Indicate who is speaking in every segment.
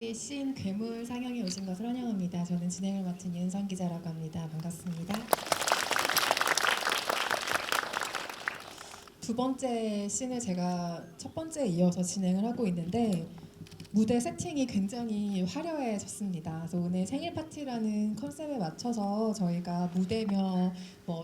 Speaker 1: 씬 괴물 상영에 오신 것을 환영합니다. 저는 진행을 맡은 윤선 기자라고 합니다. 반갑습니다. 두 번째 씬을 제가 첫 번째에 이어서 진행을 하고 있는데 무대 세팅이 굉장히 화려해졌습니다. 그래서 오늘 생일 파티라는 컨셉에 맞춰서 저희가 무대며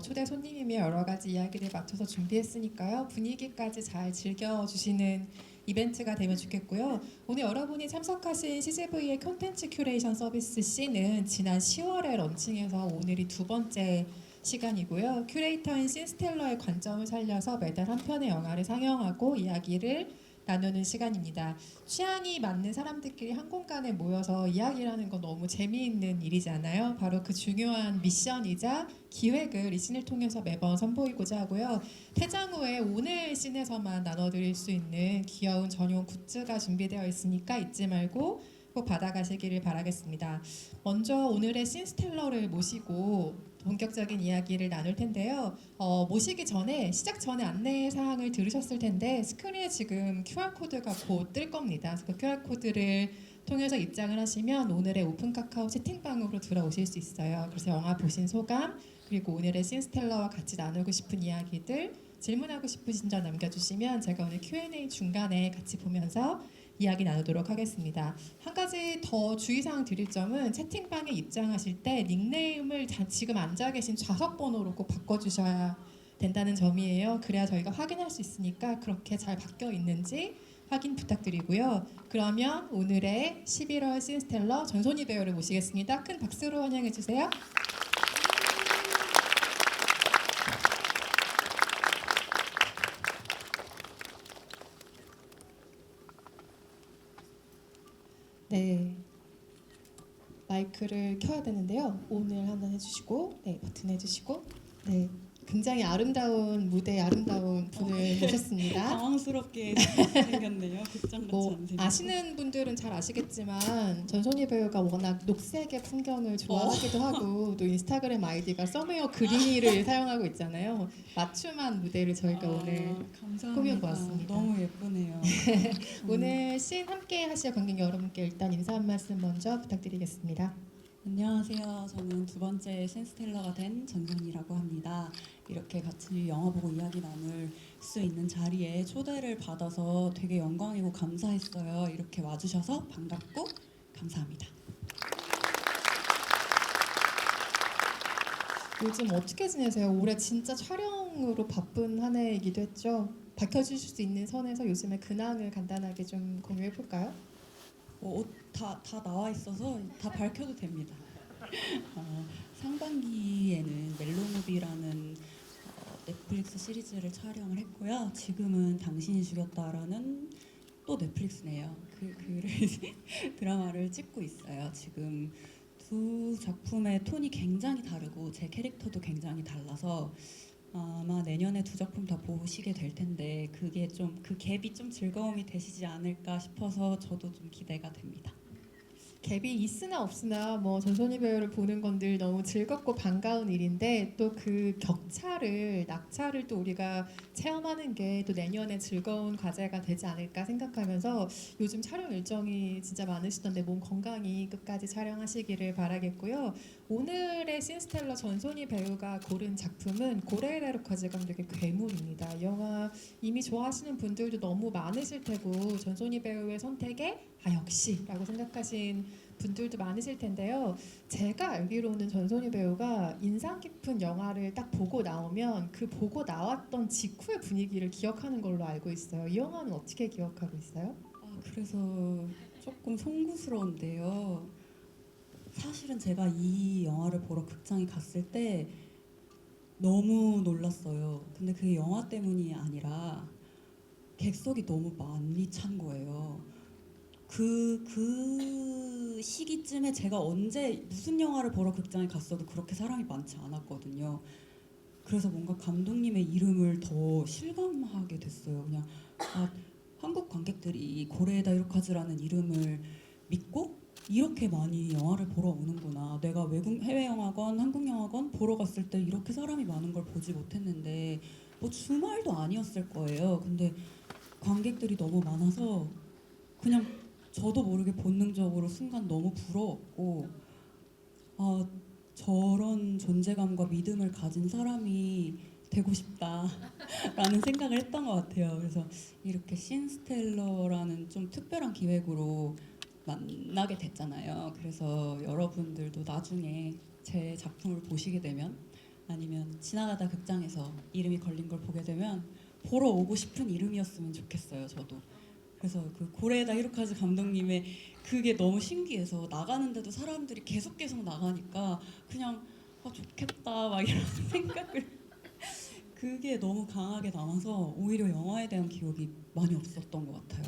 Speaker 1: 초대 손님이며 여러 가지 이야기를 맞춰서 준비했으니까요. 분위기까지 잘 즐겨주시는 이벤트가 되면 좋겠고요. 오늘 여러분이 참석하신 CGV의 콘텐츠 큐레이션 서비스 C는 지난 10월에 런칭해서 오늘이 두 번째 시간이고요. 큐레이터인 신스텔러의 관점을 살려서 매달 한 편의 영화를 상영하고 이야기를 나누는 시간입니다. 취향이 맞는 사람들끼리 한 공간에 모여서 이야기를 하는 건 너무 재미있는 일이잖아요. 바로 그 중요한 미션이자 기획을 이 씬을 통해서 매번 선보이고자 하고요. 퇴장 후에 오늘 씬에서만 나눠드릴 수 있는 귀여운 전용 굿즈가 준비되어 있으니까 잊지 말고 꼭 받아가시기를 바라겠습니다. 먼저 오늘의 씬스텔러를 모시고 본격적인 이야기를 나눌 텐데요. 모시기 전에 시작 전에 안내 사항을 들으셨을 텐데 스크린에 지금 QR코드가 곧 뜰 겁니다. 그래서 그 QR코드를 통해서 입장을 하시면 오늘의 오픈 카카오 채팅방으로 들어오실 수 있어요. 그래서 영화 보신 소감 그리고 오늘의 씬스텔러와 같이 나누고 싶은 이야기들 질문하고 싶으신 점 남겨주시면 제가 오늘 Q&A 중간에 같이 보면서 이야기 나누도록 하겠습니다. 한 가지 더 주의사항 드릴 점은 채팅방에 입장하실 때 닉네임을 지금 앉아 계신 좌석 번호로 꼭 바꿔주셔야 된다는 점이에요. 그래야 저희가 확인할 수 있으니까 그렇게 잘 바뀌어 있는지 확인 부탁드리고요. 그러면 오늘의 11월 씬스텔러 전소희 배우를 모시겠습니다. 큰 박수로 환영해 주세요. 네, 마이크를 켜야 되는데요. 오늘 한번 해주시고, 네, 버튼 해주시고, 네, 굉장히 아름다운 무대, 아름다운 분을 모셨습니다.
Speaker 2: 당황스럽게 생겼네요. 극장 같지 않은 생각.
Speaker 1: 아시는 분들은 잘 아시겠지만 전소희 배우가 워낙 녹색의 풍경을 좋아하기도 하고 또 인스타그램 아이디가 서메어 그린이를 사용하고 있잖아요. 맞춤한 무대를 저희가 오늘
Speaker 2: 감사합니다.
Speaker 1: 꾸며보았습니다.
Speaker 2: 너무 예쁘네요.
Speaker 1: 오늘 씬 함께 하실 관객 여러분께 일단 인사 한 말씀 먼저 부탁드리겠습니다.
Speaker 2: 안녕하세요. 저는 두 번째 신스텔러가 된 전선이라고 합니다. 이렇게 같이 영화 보고 이야기 나눌 수 있는 자리에 초대를 받아서 되게 영광이고 감사했어요. 이렇게 와주셔서 반갑고 감사합니다.
Speaker 1: 요즘 어떻게 지내세요? 올해 진짜 촬영으로 바쁜 한 해이기도 했죠. 밝혀주실 수 있는 선에서 요즘의 근황을 간단하게 좀 공유해 볼까요?
Speaker 2: 옷 다 나와 있어서 다 밝혀도 됩니다. 상반기에는 멜로무비라는 넷플릭스 시리즈를 촬영을 했고요. 지금은 당신이 죽였다라는 또 넷플릭스네요. 그를 드라마를 찍고 있어요. 지금 두 작품의 톤이 굉장히 다르고 제 캐릭터도 굉장히 달라서 아마 내년에 두 작품 다 보시게 될 텐데 그게 좀 그 갭이 좀 즐거움이 되시지 않을까 싶어서 저도 좀 기대가 됩니다.
Speaker 1: 갭이 있으나 없으나 전소희 배우를 보는 건 늘 너무 즐겁고 반가운 일인데 또 그 낙차를 또 우리가 체험하는 게 또 내년에 즐거운 과제가 되지 않을까 생각하면서 요즘 촬영 일정이 진짜 많으시던데 몸 건강히 끝까지 촬영하시기를 바라겠고요. 오늘의 씬스텔러 전소희 배우가 고른 작품은 고레에라 루카즈 감독의 괴물입니다. 이 영화 이미 좋아하시는 분들도 너무 많으실 테고 전소희 배우의 선택에 역시라고 생각하신 분들도 많으실 텐데요. 제가 알기로는 전소희 배우가 인상 깊은 영화를 딱 보고 나오면 그 보고 나왔던 직후의 분위기를 기억하는 걸로 알고 있어요. 이 영화는 어떻게 기억하고 있어요?
Speaker 2: 그래서 조금 송구스러운데요. 사실은 제가 이 영화를 보러 극장에 갔을 때 너무 놀랐어요. 근데 그게 영화 때문이 아니라 객석이 너무 많이 찬 거예요. 그 시기쯤에 제가 언제 무슨 영화를 보러 극장에 갔어도 그렇게 사람이 많지 않았거든요. 그래서 뭔가 감독님의 이름을 더 실감하게 됐어요. 그냥 한국 관객들이 고레에다 이로카즈라는 이름을 믿고 이렇게 많이 영화를 보러 오는구나. 내가 외국 해외 영화관, 한국 영화관 보러 갔을 때 이렇게 사람이 많은 걸 보지 못했는데 주말도 아니었을 거예요. 근데 관객들이 너무 많아서 그냥 저도 모르게 본능적으로 순간 너무 부러웠고 아, 저런 존재감과 믿음을 가진 사람이 되고 싶다라는 생각을 했던 것 같아요. 그래서 이렇게 신스텔러라는 좀 특별한 기획으로 만나게 됐잖아요. 그래서 여러분들도 나중에 제 작품을 보시게 되면 아니면 지나가다 극장에서 이름이 걸린 걸 보게 되면 보러 오고 싶은 이름이었으면 좋겠어요. 저도. 그래서 그 고레에다 히로카즈 감독님의 그게 너무 신기해서 나가는데도 사람들이 계속 나가니까 그냥 좋겠다 막 이런 생각을 그게 너무 강하게 남아서 오히려 영화에 대한 기억이 많이 없었던 것 같아요.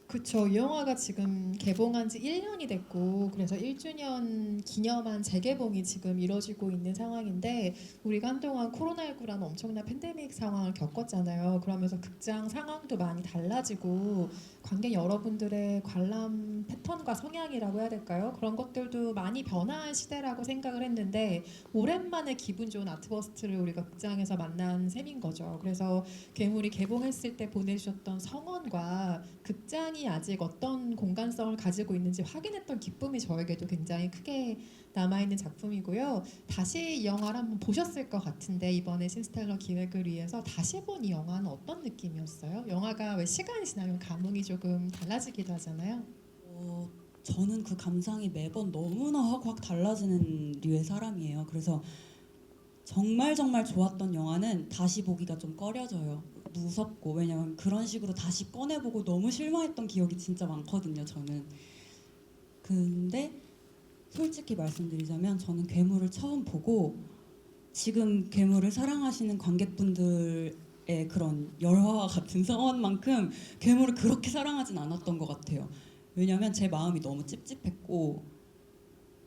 Speaker 1: 그쵸. 이 영화가 지금 개봉한 지 1년이 됐고 그래서 1주년 기념한 재개봉이 지금 이뤄지고 있는 상황인데 우리가 한동안 코로나19라는 엄청난 팬데믹 상황을 겪었잖아요. 그러면서 극장 상황도 많이 달라지고 관객 여러분들의 관람 패턴과 성향이라고 해야 될까요? 그런 것들도 많이 변화한 시대라고 생각을 했는데 오랜만에 기분 좋은 아트버스트를 우리가 극장에서 만난 셈인 거죠. 그래서 괴물이 개봉했을 때 보내주셨던 성원과 극장이 아직 어떤 공간성을 가지고 있는지 확인했던 기쁨이 저에게도 굉장히 크게 남아있는 작품이고요. 다시 이 영화를 한번 보셨을 것 같은데 이번에 신스텔러 기획을 위해서 다시 본 이 영화는 어떤 느낌이었어요? 영화가 왜 시간이 지나면 감흥이 조금 달라지기도 하잖아요.
Speaker 2: 저는 그 감상이 매번 너무나 확 달라지는 류의 사람이에요. 그래서 정말 정말 좋았던 영화는 다시 보기가 좀 꺼려져요. 무섭고 왜냐면 그런 식으로 다시 꺼내보고 너무 실망했던 기억이 진짜 많거든요. 저는. 근데 솔직히 말씀드리자면 저는 괴물을 처음 보고 지금 괴물을 사랑하시는 관객분들의 그런 열화와 같은 성원만큼 괴물을 그렇게 사랑하진 않았던 것 같아요. 왜냐면 제 마음이 너무 찝찝했고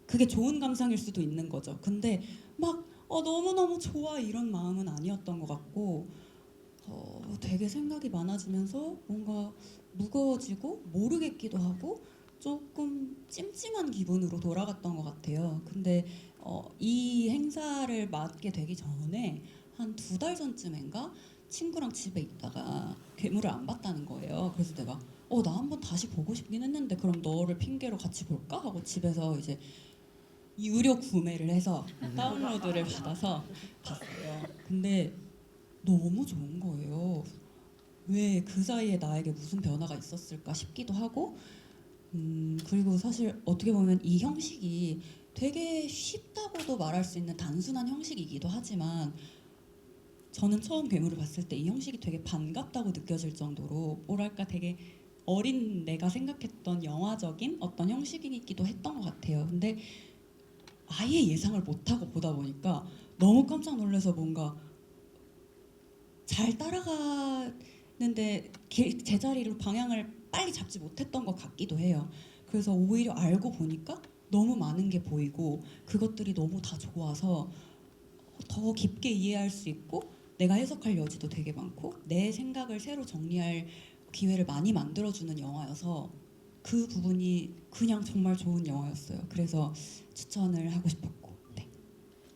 Speaker 2: 그게 좋은 감상일 수도 있는 거죠. 근데 막 너무너무 좋아 이런 마음은 아니었던 것 같고 되게 생각이 많아지면서 뭔가 무거워지고 모르겠기도 하고 조금 찜찜한 기분으로 돌아갔던 것 같아요. 근데 이 행사를 맡게 되기 전에 한 2달 전쯤인가 친구랑 집에 있다가 괴물을 안 봤다는 거예요. 그래서 내가 나 한번 다시 보고 싶긴 했는데 그럼 너를 핑계로 같이 볼까 하고 집에서 이제 유료 구매를 해서 다운로드를 받아서 봤어요. 근데 너무 좋은 거예요. 왜 그 사이에 나에게 무슨 변화가 있었을까 싶기도 하고 그리고 사실 어떻게 보면 이 형식이 되게 쉽다고도 말할 수 있는 단순한 형식이기도 하지만 저는 처음 괴물을 봤을 때 이 형식이 되게 반갑다고 느껴질 정도로 뭐랄까 되게 어린 내가 생각했던 영화적인 어떤 형식이기도 했던 것 같아요. 근데 아예 예상을 못하고 보다 보니까 너무 깜짝 놀라서 뭔가 잘 따라가는데 제자리로 방향을 빨리 잡지 못했던 것 같기도 해요. 그래서 오히려 알고 보니까 너무 많은 게 보이고 그것들이 너무 다 좋아서 더 깊게 이해할 수 있고 내가 해석할 여지도 되게 많고 내 생각을 새로 정리할 기회를 많이 만들어주는 영화여서 그 부분이 그냥 정말 좋은 영화였어요. 그래서 추천을 하고 싶었고 네.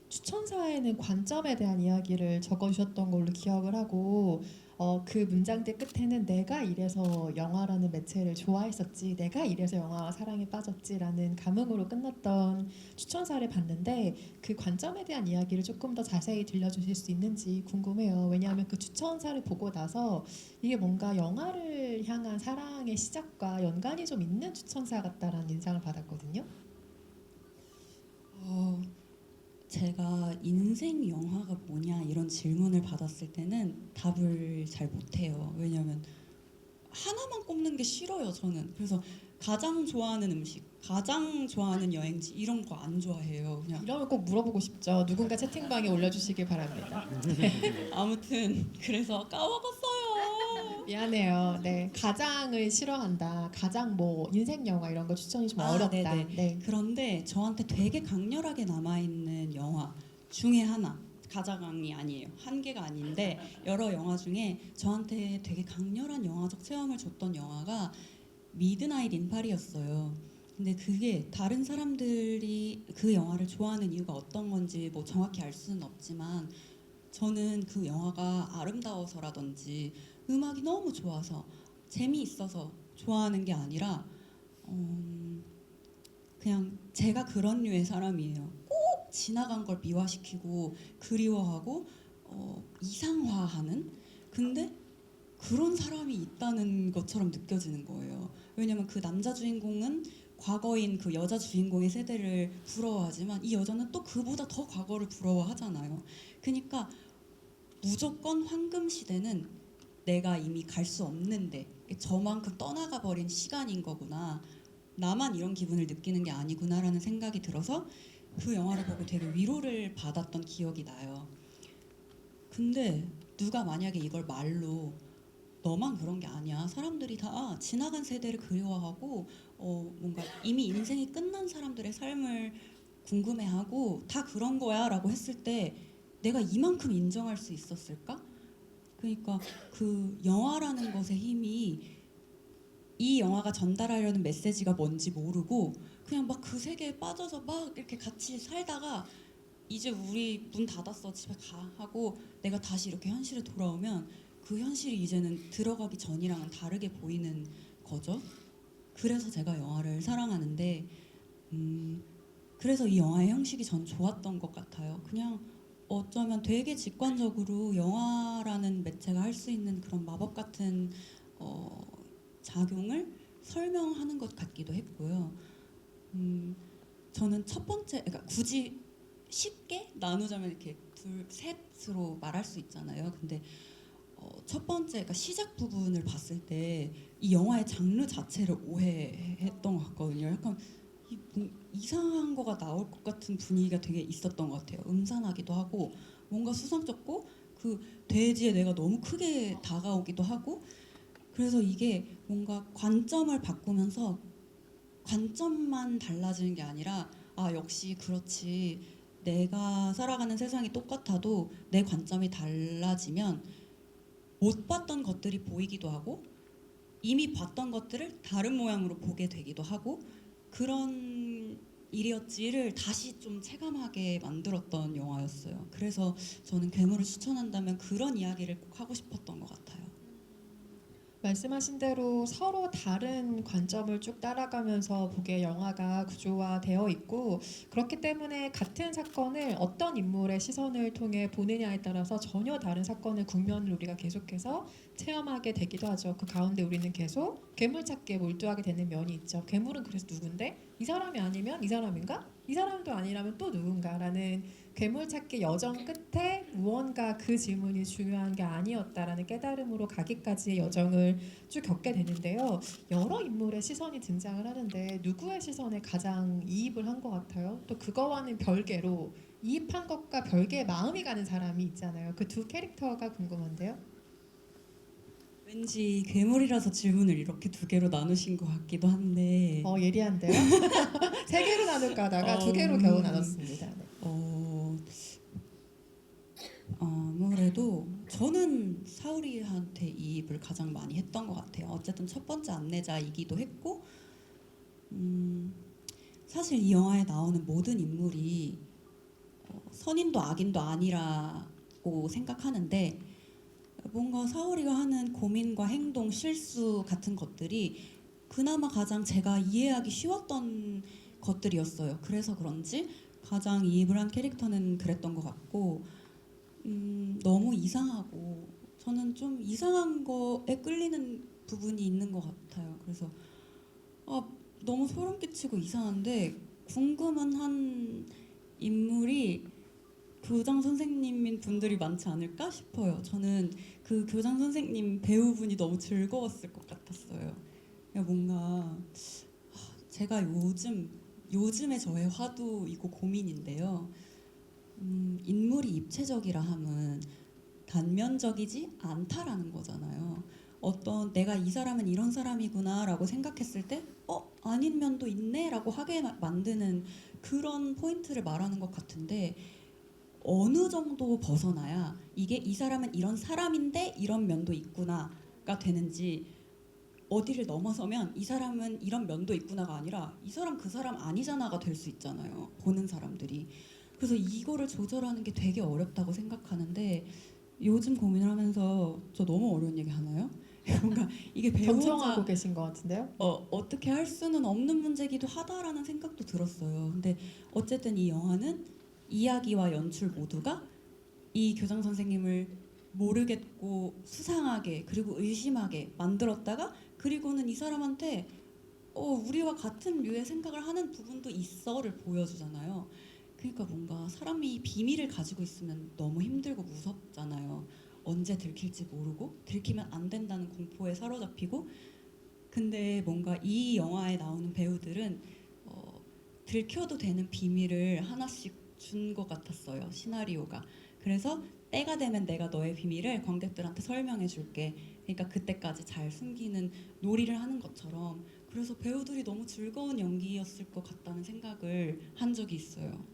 Speaker 1: 추천사에는 관점에 대한 이야기를 적어주셨던 걸로 기억을 하고 그 문장들 끝에는 내가 이래서 영화라는 매체를 좋아했었지 내가 이래서 영화와 사랑에 빠졌지라는 감흥으로 끝났던 추천사를 봤는데 그 관점에 대한 이야기를 조금 더 자세히 들려주실 수 있는지 궁금해요. 왜냐하면 그 추천사를 보고 나서 이게 뭔가 영화를 향한 사랑의 시작과 연관이 좀 있는 추천사 같다라는 인상을 받았거든요.
Speaker 2: 어, 제가 인생 영화가 뭐냐 이런 질문을 받았을 때는 답을 잘 못해요. 왜냐하면 하나만 꼽는 게 싫어요. 저는 그래서 가장 좋아하는 음식, 가장 좋아하는 여행지 이런 거 안 좋아해요. 그냥
Speaker 1: 이러면 꼭 물어보고 싶죠. 누군가 채팅방에 올려주시길 바랍니다.
Speaker 2: 아무튼 그래서 까먹었어요.
Speaker 1: 미안해요. 네, 가장을 싫어한다. 가장 뭐 인생 영화 이런 거 추천이 좀 어렵다.
Speaker 2: 네네.
Speaker 1: 네.
Speaker 2: 그런데 저한테 되게 강렬하게 남아있는 영화 중에 하나 가자강이 아니에요. 한 개가 아닌데 여러 영화 중에 저한테 되게 강렬한 영화적 체험을 줬던 영화가 미드나잇 인 파리였어요. 근데 그게 다른 사람들이 그 영화를 좋아하는 이유가 어떤 건지 뭐 정확히 알 수는 없지만 저는 그 영화가 아름다워서라든지 음악이 너무 좋아서 재미있어서 좋아하는 게 아니라 그냥 제가 그런 류의 사람이에요. 꼭 지나간 걸 미화시키고 그리워하고 이상화하는. 근데 그런 사람이 있다는 것처럼 느껴지는 거예요. 왜냐면 그 남자 주인공은 과거인 그 여자 주인공의 세대를 부러워하지만 이 여자는 또 그보다 더 과거를 부러워하잖아요. 그러니까 무조건 황금 시대는 내가 이미 갈 수 없는데 저만큼 떠나가 버린 시간인 거구나. 나만 이런 기분을 느끼는 게 아니구나라는 생각이 들어서 그 영화를 보고 되게 위로를 받았던 기억이 나요. 근데 누가 만약에 이걸 말로 너만 그런 게 아니야. 사람들이 다 지나간 세대를 그리워하고 뭔가 이미 인생이 끝난 사람들의 삶을 궁금해하고 다 그런 거야라고 했을 때 내가 이만큼 인정할 수 있었을까? 그러니까 그 영화라는 것의 힘이 이 영화가 전달하려는 메시지가 뭔지 모르고 그냥 막 그 세계에 빠져서 막 이렇게 같이 살다가 이제 우리 문 닫았어 집에 가 하고 내가 다시 이렇게 현실에 돌아오면 그 현실이 이제는 들어가기 전이랑은 다르게 보이는 거죠. 그래서 제가 영화를 사랑하는데 그래서 이 영화의 형식이 전 좋았던 것 같아요. 그냥 어쩌면 되게 직관적으로 영화라는 매체가 할 수 있는 그런 마법 같은 작용을 설명하는 것 같기도 했고요. 저는 첫 번째, 그러니까 굳이 쉽게 나누자면 이렇게 둘, 셋으로 말할 수 있잖아요. 근데 첫 번째, 그러니까 시작 부분을 봤을 때 이 영화의 장르 자체를 오해했던 것 같거든요. 약간 이상한 거가 나올 것 같은 분위기가 되게 있었던 것 같아요. 음산하기도 하고 뭔가 수상쩍고 그 돼지에 내가 너무 크게 다가오기도 하고 그래서 이게 뭔가 관점을 바꾸면서 관점만 달라지는 게 아니라 아 역시 그렇지 내가 살아가는 세상이 똑같아도 내 관점이 달라지면 못 봤던 것들이 보이기도 하고 이미 봤던 것들을 다른 모양으로 보게 되기도 하고 그런 일이었지를 다시 좀 체감하게 만들었던 영화였어요. 그래서 저는 괴물을 추천한다면 그런 이야기를 꼭 하고 싶었던 것 같아요.
Speaker 1: 말씀하신 대로 서로 다른 관점을 쭉 따라가면서 보게 영화가 구조화되어 있고 그렇기 때문에 같은 사건을 어떤 인물의 시선을 통해 보느냐에 따라서 전혀 다른 사건의 국면을 우리가 계속해서 체험하게 되기도 하죠. 그 가운데 우리는 계속 괴물 찾기에 몰두하게 되는 면이 있죠. 괴물은 그래서 누군데? 이 사람이 아니면 이 사람인가? 이 사람도 아니라면 또 누군가라는 괴물 찾기 여정 끝에 무언가 그 질문이 중요한 게 아니었다라는 깨달음으로 가기까지의 여정을 쭉 겪게 되는데요. 여러 인물의 시선이 등장을 하는데 누구의 시선에 가장 이입을 한 것 같아요? 또 그거와는 별개로 이입한 것과 별개의 마음이 가는 사람이 있잖아요. 그 두 캐릭터가 궁금한데요.
Speaker 2: 왠지 괴물이라서 질문을 이렇게 두 개로 나누신 것 같기도 한데
Speaker 1: 예리한데요. 세 개로 나눌까 하다가 두 개로 겨우 나눴습니다. 네.
Speaker 2: 아무래도 저는 사우리한테 이입을 가장 많이 했던 것 같아요. 어쨌든 첫 번째 안내자이기도 했고 사실 이 영화에 나오는 모든 인물이 선인도 악인도 아니라고 생각하는데 뭔가 사오리가 하는 고민과 행동, 실수 같은 것들이 그나마 가장 제가 이해하기 쉬웠던 것들이었어요. 그래서 그런지 가장 이입을 한 캐릭터는 그랬던 것 같고 너무 이상하고 저는 좀 이상한 거에 끌리는 부분이 있는 것 같아요. 그래서 너무 소름 끼치고 이상한데 궁금한 한 인물이 교장 선생님인 분들이 많지 않을까 싶어요. 저는 그 교장 선생님 배우분이 너무 즐거웠을 것 같았어요. 그냥 뭔가 제가 요즘의 저의 화두이고 고민인데요. 인물이 입체적이라 함은 단면적이지 않다라는 거잖아요. 어떤 내가 이 사람은 이런 사람이구나라고 생각했을 때 아닌 면도 있네라고 하게 만드는 그런 포인트를 말하는 것 같은데 어느 정도 벗어나야 이게 이 사람은 이런 사람인데 이런 면도 있구나가 되는지 어디를 넘어서면 이 사람은 이런 면도 있구나가 아니라 이 사람 그 사람 아니잖아가 될 수 있잖아요. 보는 사람들이. 그래서 이거를 조절하는 게 되게 어렵다고 생각하는데 요즘 고민을 하면서 저 너무 어려운 얘기 하나요? 뭔가 이게
Speaker 1: 경청하고
Speaker 2: 배우자
Speaker 1: 계신 것 같은데요.
Speaker 2: 어떻게 할 수는 없는 문제기도 하다라는 생각도 들었어요. 근데 어쨌든 이 영화는 이야기와 연출 모두가 이 교장 선생님을 모르겠고 수상하게 그리고 의심하게 만들었다가 그리고는 이 사람한테 우리와 같은 류의 생각을 하는 부분도 있어를 보여주잖아요. 그러니까 뭔가 사람이 비밀을 가지고 있으면 너무 힘들고 무섭잖아요. 언제 들킬지 모르고 들키면 안 된다는 공포에 사로잡히고 근데 뭔가 이 영화에 나오는 배우들은 들켜도 되는 비밀을 하나씩 준 것 같았어요. 시나리오가. 그래서 때가 되면 내가 너의 비밀을 관객들한테 설명해 줄게. 그러니까 그때까지 잘 숨기는 놀이를 하는 것처럼 그래서 배우들이 너무 즐거운 연기였을 것 같다는 생각을 한 적이 있어요.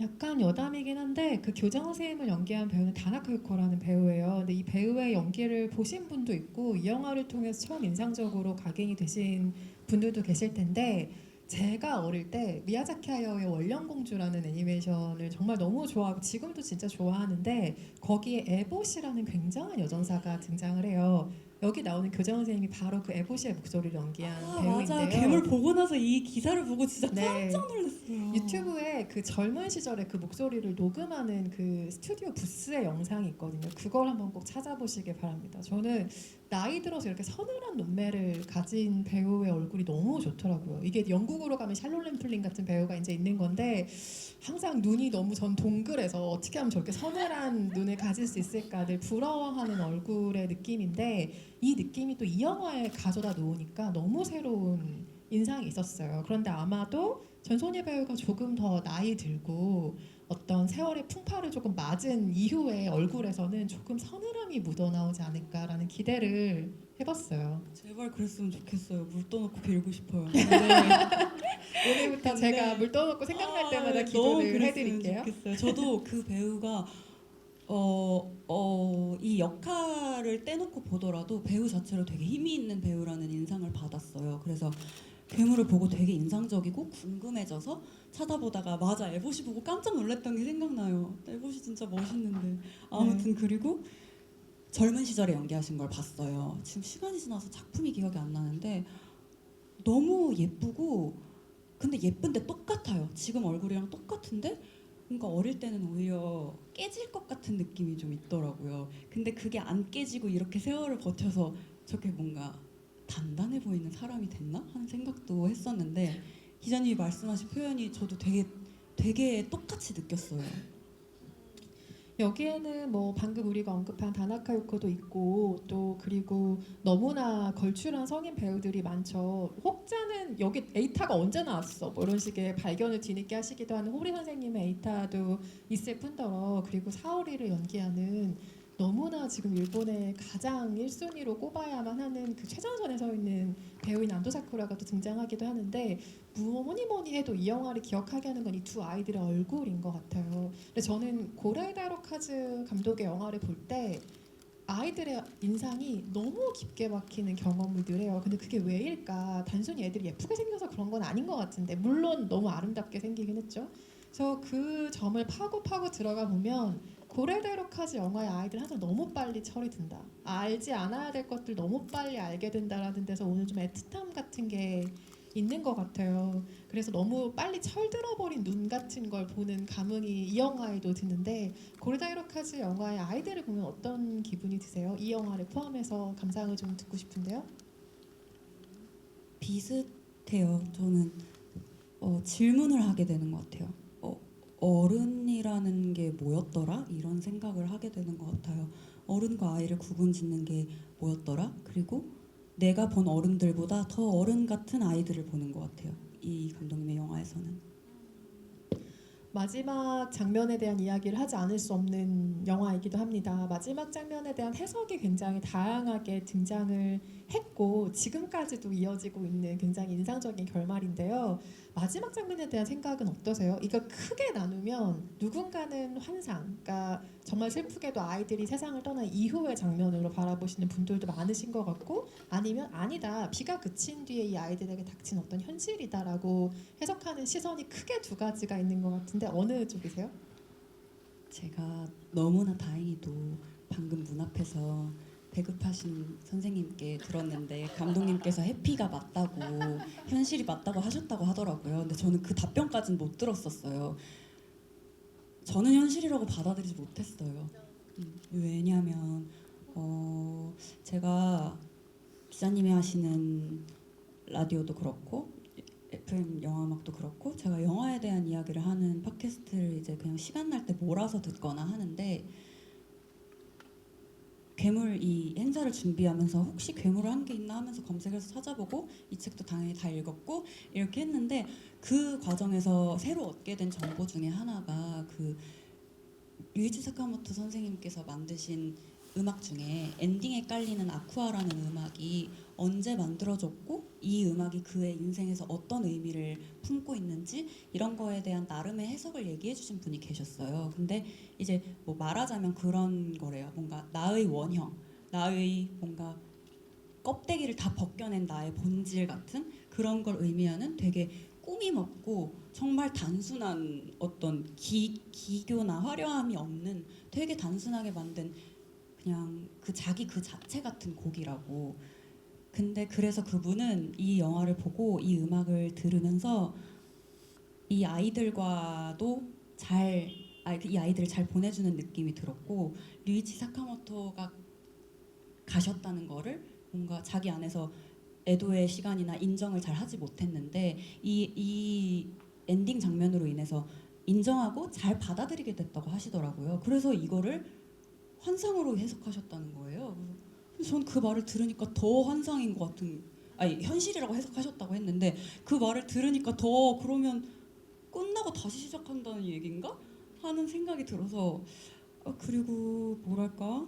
Speaker 1: 약간 여담이긴 한데 그 교장 선생님을 연기한 배우는 다나카 유코라는 배우예요. 근데 이 배우의 연기를 보신 분도 있고 이 영화를 통해서 처음 인상적으로 각인이 되신 분들도 계실 텐데 제가 어릴 때 미야자키 하야오의 원령공주라는 애니메이션을 정말 너무 좋아하고 지금도 진짜 좋아하는데 거기에 에보시라는 굉장한 여전사가 등장을 해요. 여기 나오는 교장 선생님이 바로 그 에보시의 목소리를 연기한
Speaker 2: 맞아.
Speaker 1: 배우인데요.
Speaker 2: 괴물 보고 나서 이 기사를 보고 진짜
Speaker 1: 네.
Speaker 2: 깜짝 놀랐어요.
Speaker 1: 유튜브에 그 젊은 시절에 그 목소리를 녹음하는 그 스튜디오 부스의 영상이 있거든요. 그걸 한번 꼭 찾아보시길 바랍니다. 저는 나이 들어서 이렇게 서늘한 눈매를 가진 배우의 얼굴이 너무 좋더라고요. 이게 영국으로 가면 샬롯 램플린 같은 배우가 이제 있는 건데 항상 눈이 너무 전 동글해서 어떻게 하면 저렇게 서늘한 눈을 가질 수 있을까 늘 부러워하는 얼굴의 느낌인데 이 느낌이 또 이 영화에 가져다 놓으니까 너무 새로운 인상이 있었어요. 그런데 아마도 전소녀 배우가 조금 더 나이 들고 어떤 세월의 풍파를 조금 맞은 이후에 얼굴에서는 조금 서늘함이 묻어나오지 않을까라는 기대를 해봤어요.
Speaker 2: 제발 그랬으면 좋겠어요. 물 떠놓고 빌고 싶어요.
Speaker 1: 오늘부터
Speaker 2: 근데-
Speaker 1: 제가 물 떠놓고 생각날 때마다
Speaker 2: 너무
Speaker 1: 기도를
Speaker 2: 그랬으면
Speaker 1: 해드릴게요.
Speaker 2: 좋겠어요. 저도 그 배우가 이 역할을 떼놓고 보더라도 배우 자체로 되게 힘이 있는 배우라는 인상을 받았어요. 그래서 괴물을 보고 되게 인상적이고 궁금해져서 찾아보다가 맞아 에보시 보고 깜짝 놀랐던 게 생각나요. 에보시 진짜 멋있는데 아무튼 그리고 젊은 시절에 연기하신 걸 봤어요. 지금 시간이 지나서 작품이 기억이 안 나는데 너무 예쁘고 근데 예쁜데 똑같아요. 지금 얼굴이랑 똑같은데 뭔가 어릴 때는 오히려 깨질 것 같은 느낌이 좀 있더라고요. 근데 그게 안 깨지고 이렇게 세월을 버텨서 저게 뭔가 단단해 보이는 사람이 됐나 하는 생각도 했었는데 기자님이 말씀하신 표현이 저도 되게 똑같이 느꼈어요.
Speaker 1: 여기에는 뭐 방금 우리가 언급한 다나카 요코도 있고 또 그리고 너무나 걸출한 성인 배우들이 많죠. 혹자는 여기 에이타가 언제 나왔어? 뭐 이런 식의 발견을 뒤늦게 하시기도 하는 호리 선생님의 에이타도 있을 뿐더러 그리고 사오리를 연기하는 너무나 지금 일본의 가장 1순위로 꼽아야만 하는 그 최전선에 서 있는 배우인 안도 사쿠라가 또 등장하기도 하는데 뭐니 해도 이 영화를 기억하게 하는 건 이 두 아이들의 얼굴인 것 같아요. 근데 저는 고레다로 카즈 감독의 영화를 볼 때 아이들의 인상이 너무 깊게 박히는 경험을 늘 해요. 근데 그게 왜일까? 단순히 애들이 예쁘게 생겨서 그런 건 아닌 것 같은데 물론 너무 아름답게 생기긴 했죠. 그래서 그 점을 파고 들어가 보면 고레다로 카즈 영화의 아이들 항상 너무 빨리 철이 든다. 알지 않아야 될 것들 너무 빨리 알게 된다라는 데서 오늘 좀 애틋함 같은 게 있는 것 같아요. 그래서 너무 빨리 철들어버린 눈 같은 걸 보는 감흥이 이 영화에도 드는데 고르다이로카즈 영화의 아이들을 보면 어떤 기분이 드세요? 이 영화를 포함해서 감상을 좀 듣고 싶은데요.
Speaker 2: 비슷해요. 저는 질문을 하게 되는 것 같아요. 어른이라는 게 뭐였더라? 이런 생각을 하게 되는 것 같아요. 어른과 아이를 구분짓는 게 뭐였더라? 그리고 내가 본 어른들보다 더 어른 같은 아이들을 보는 것 같아요. 이 감독님의 영화에서는.
Speaker 1: 마지막 장면에 대한 이야기를 하지 않을 수 없는 영화이기도 합니다. 마지막 장면에 대한 해석이 굉장히 다양하게 등장을 했고 지금까지도 이어지고 있는 굉장히 인상적인 결말인데요. 마지막 장면에 대한 생각은 어떠세요? 이거 크게 나누면 누군가는 환상, 그러니까 정말 슬프게도 아이들이 세상을 떠난 이후의 장면으로 바라보시는 분들도 많으신 것 같고 아니면 아니다, 비가 그친 뒤에 이 아이들에게 닥친 어떤 현실이다라고 해석하는 시선이 크게 두 가지가 있는 것 같은데 어느 쪽이세요?
Speaker 2: 제가 너무나 다행히도 방금 문 앞에서 배급하신 선생님께 들었는데 감독님께서 해피가 맞다고 현실이 맞다고 하셨다고 하더라고요. 근데 저는 그 답변까지는 못 들었었어요. 저는 현실이라고 받아들이지 못했어요. 왜냐하면 제가 기자님이 하시는 라디오도 그렇고 FM 영화음악도 그렇고 제가 영화에 대한 이야기를 하는 팟캐스트를 이제 그냥 시간 날 때 몰아서 듣거나 하는데 괴물 이 행사를 준비하면서 혹시 괴물을 한 게 있나 하면서 검색해서 찾아보고 이 책도 당연히 다 읽었고 이렇게 했는데 그 과정에서 새로 얻게 된 정보 중에 하나가 그 류이치 사카모토 선생님께서 만드신 음악 중에 엔딩에 깔리는 아쿠아라는 음악이 언제 만들어졌고 이 음악이 그의 인생에서 어떤 의미를 품고 있는지 이런 거에 대한 나름의 해석을 얘기해 주신 분이 계셨어요. 근데 이제 뭐 말하자면 그런 거래요. 뭔가 나의 원형, 나의 뭔가 껍데기를 다 벗겨낸 나의 본질 같은 그런 걸 의미하는 되게 꾸밈 없고 정말 단순한 어떤 기교나 화려함이 없는 되게 단순하게 만든 그냥 그 자기 그 자체 같은 곡이라고. 근데 그래서 그분은 이 영화를 보고 이 음악을 들으면서 이 아이들과도 이 아이들을 잘 보내주는 느낌이 들었고 류이치 사카모토가 가셨다는 거를 뭔가 자기 안에서 애도의 시간이나 인정을 잘 하지 못했는데 이 엔딩 장면으로 인해서 인정하고 잘 받아들이게 됐다고 하시더라고요. 그래서 이거를 환상으로 해석하셨다는 거예요. 그래서 전 그 말을 들으니까 더 환상인 것 같은, 아니 현실이라고 해석하셨다고 했는데 그 말을 들으니까 더 그러면 끝나고 다시 시작한다는 얘기인가 하는 생각이 들어서 그리고 뭐랄까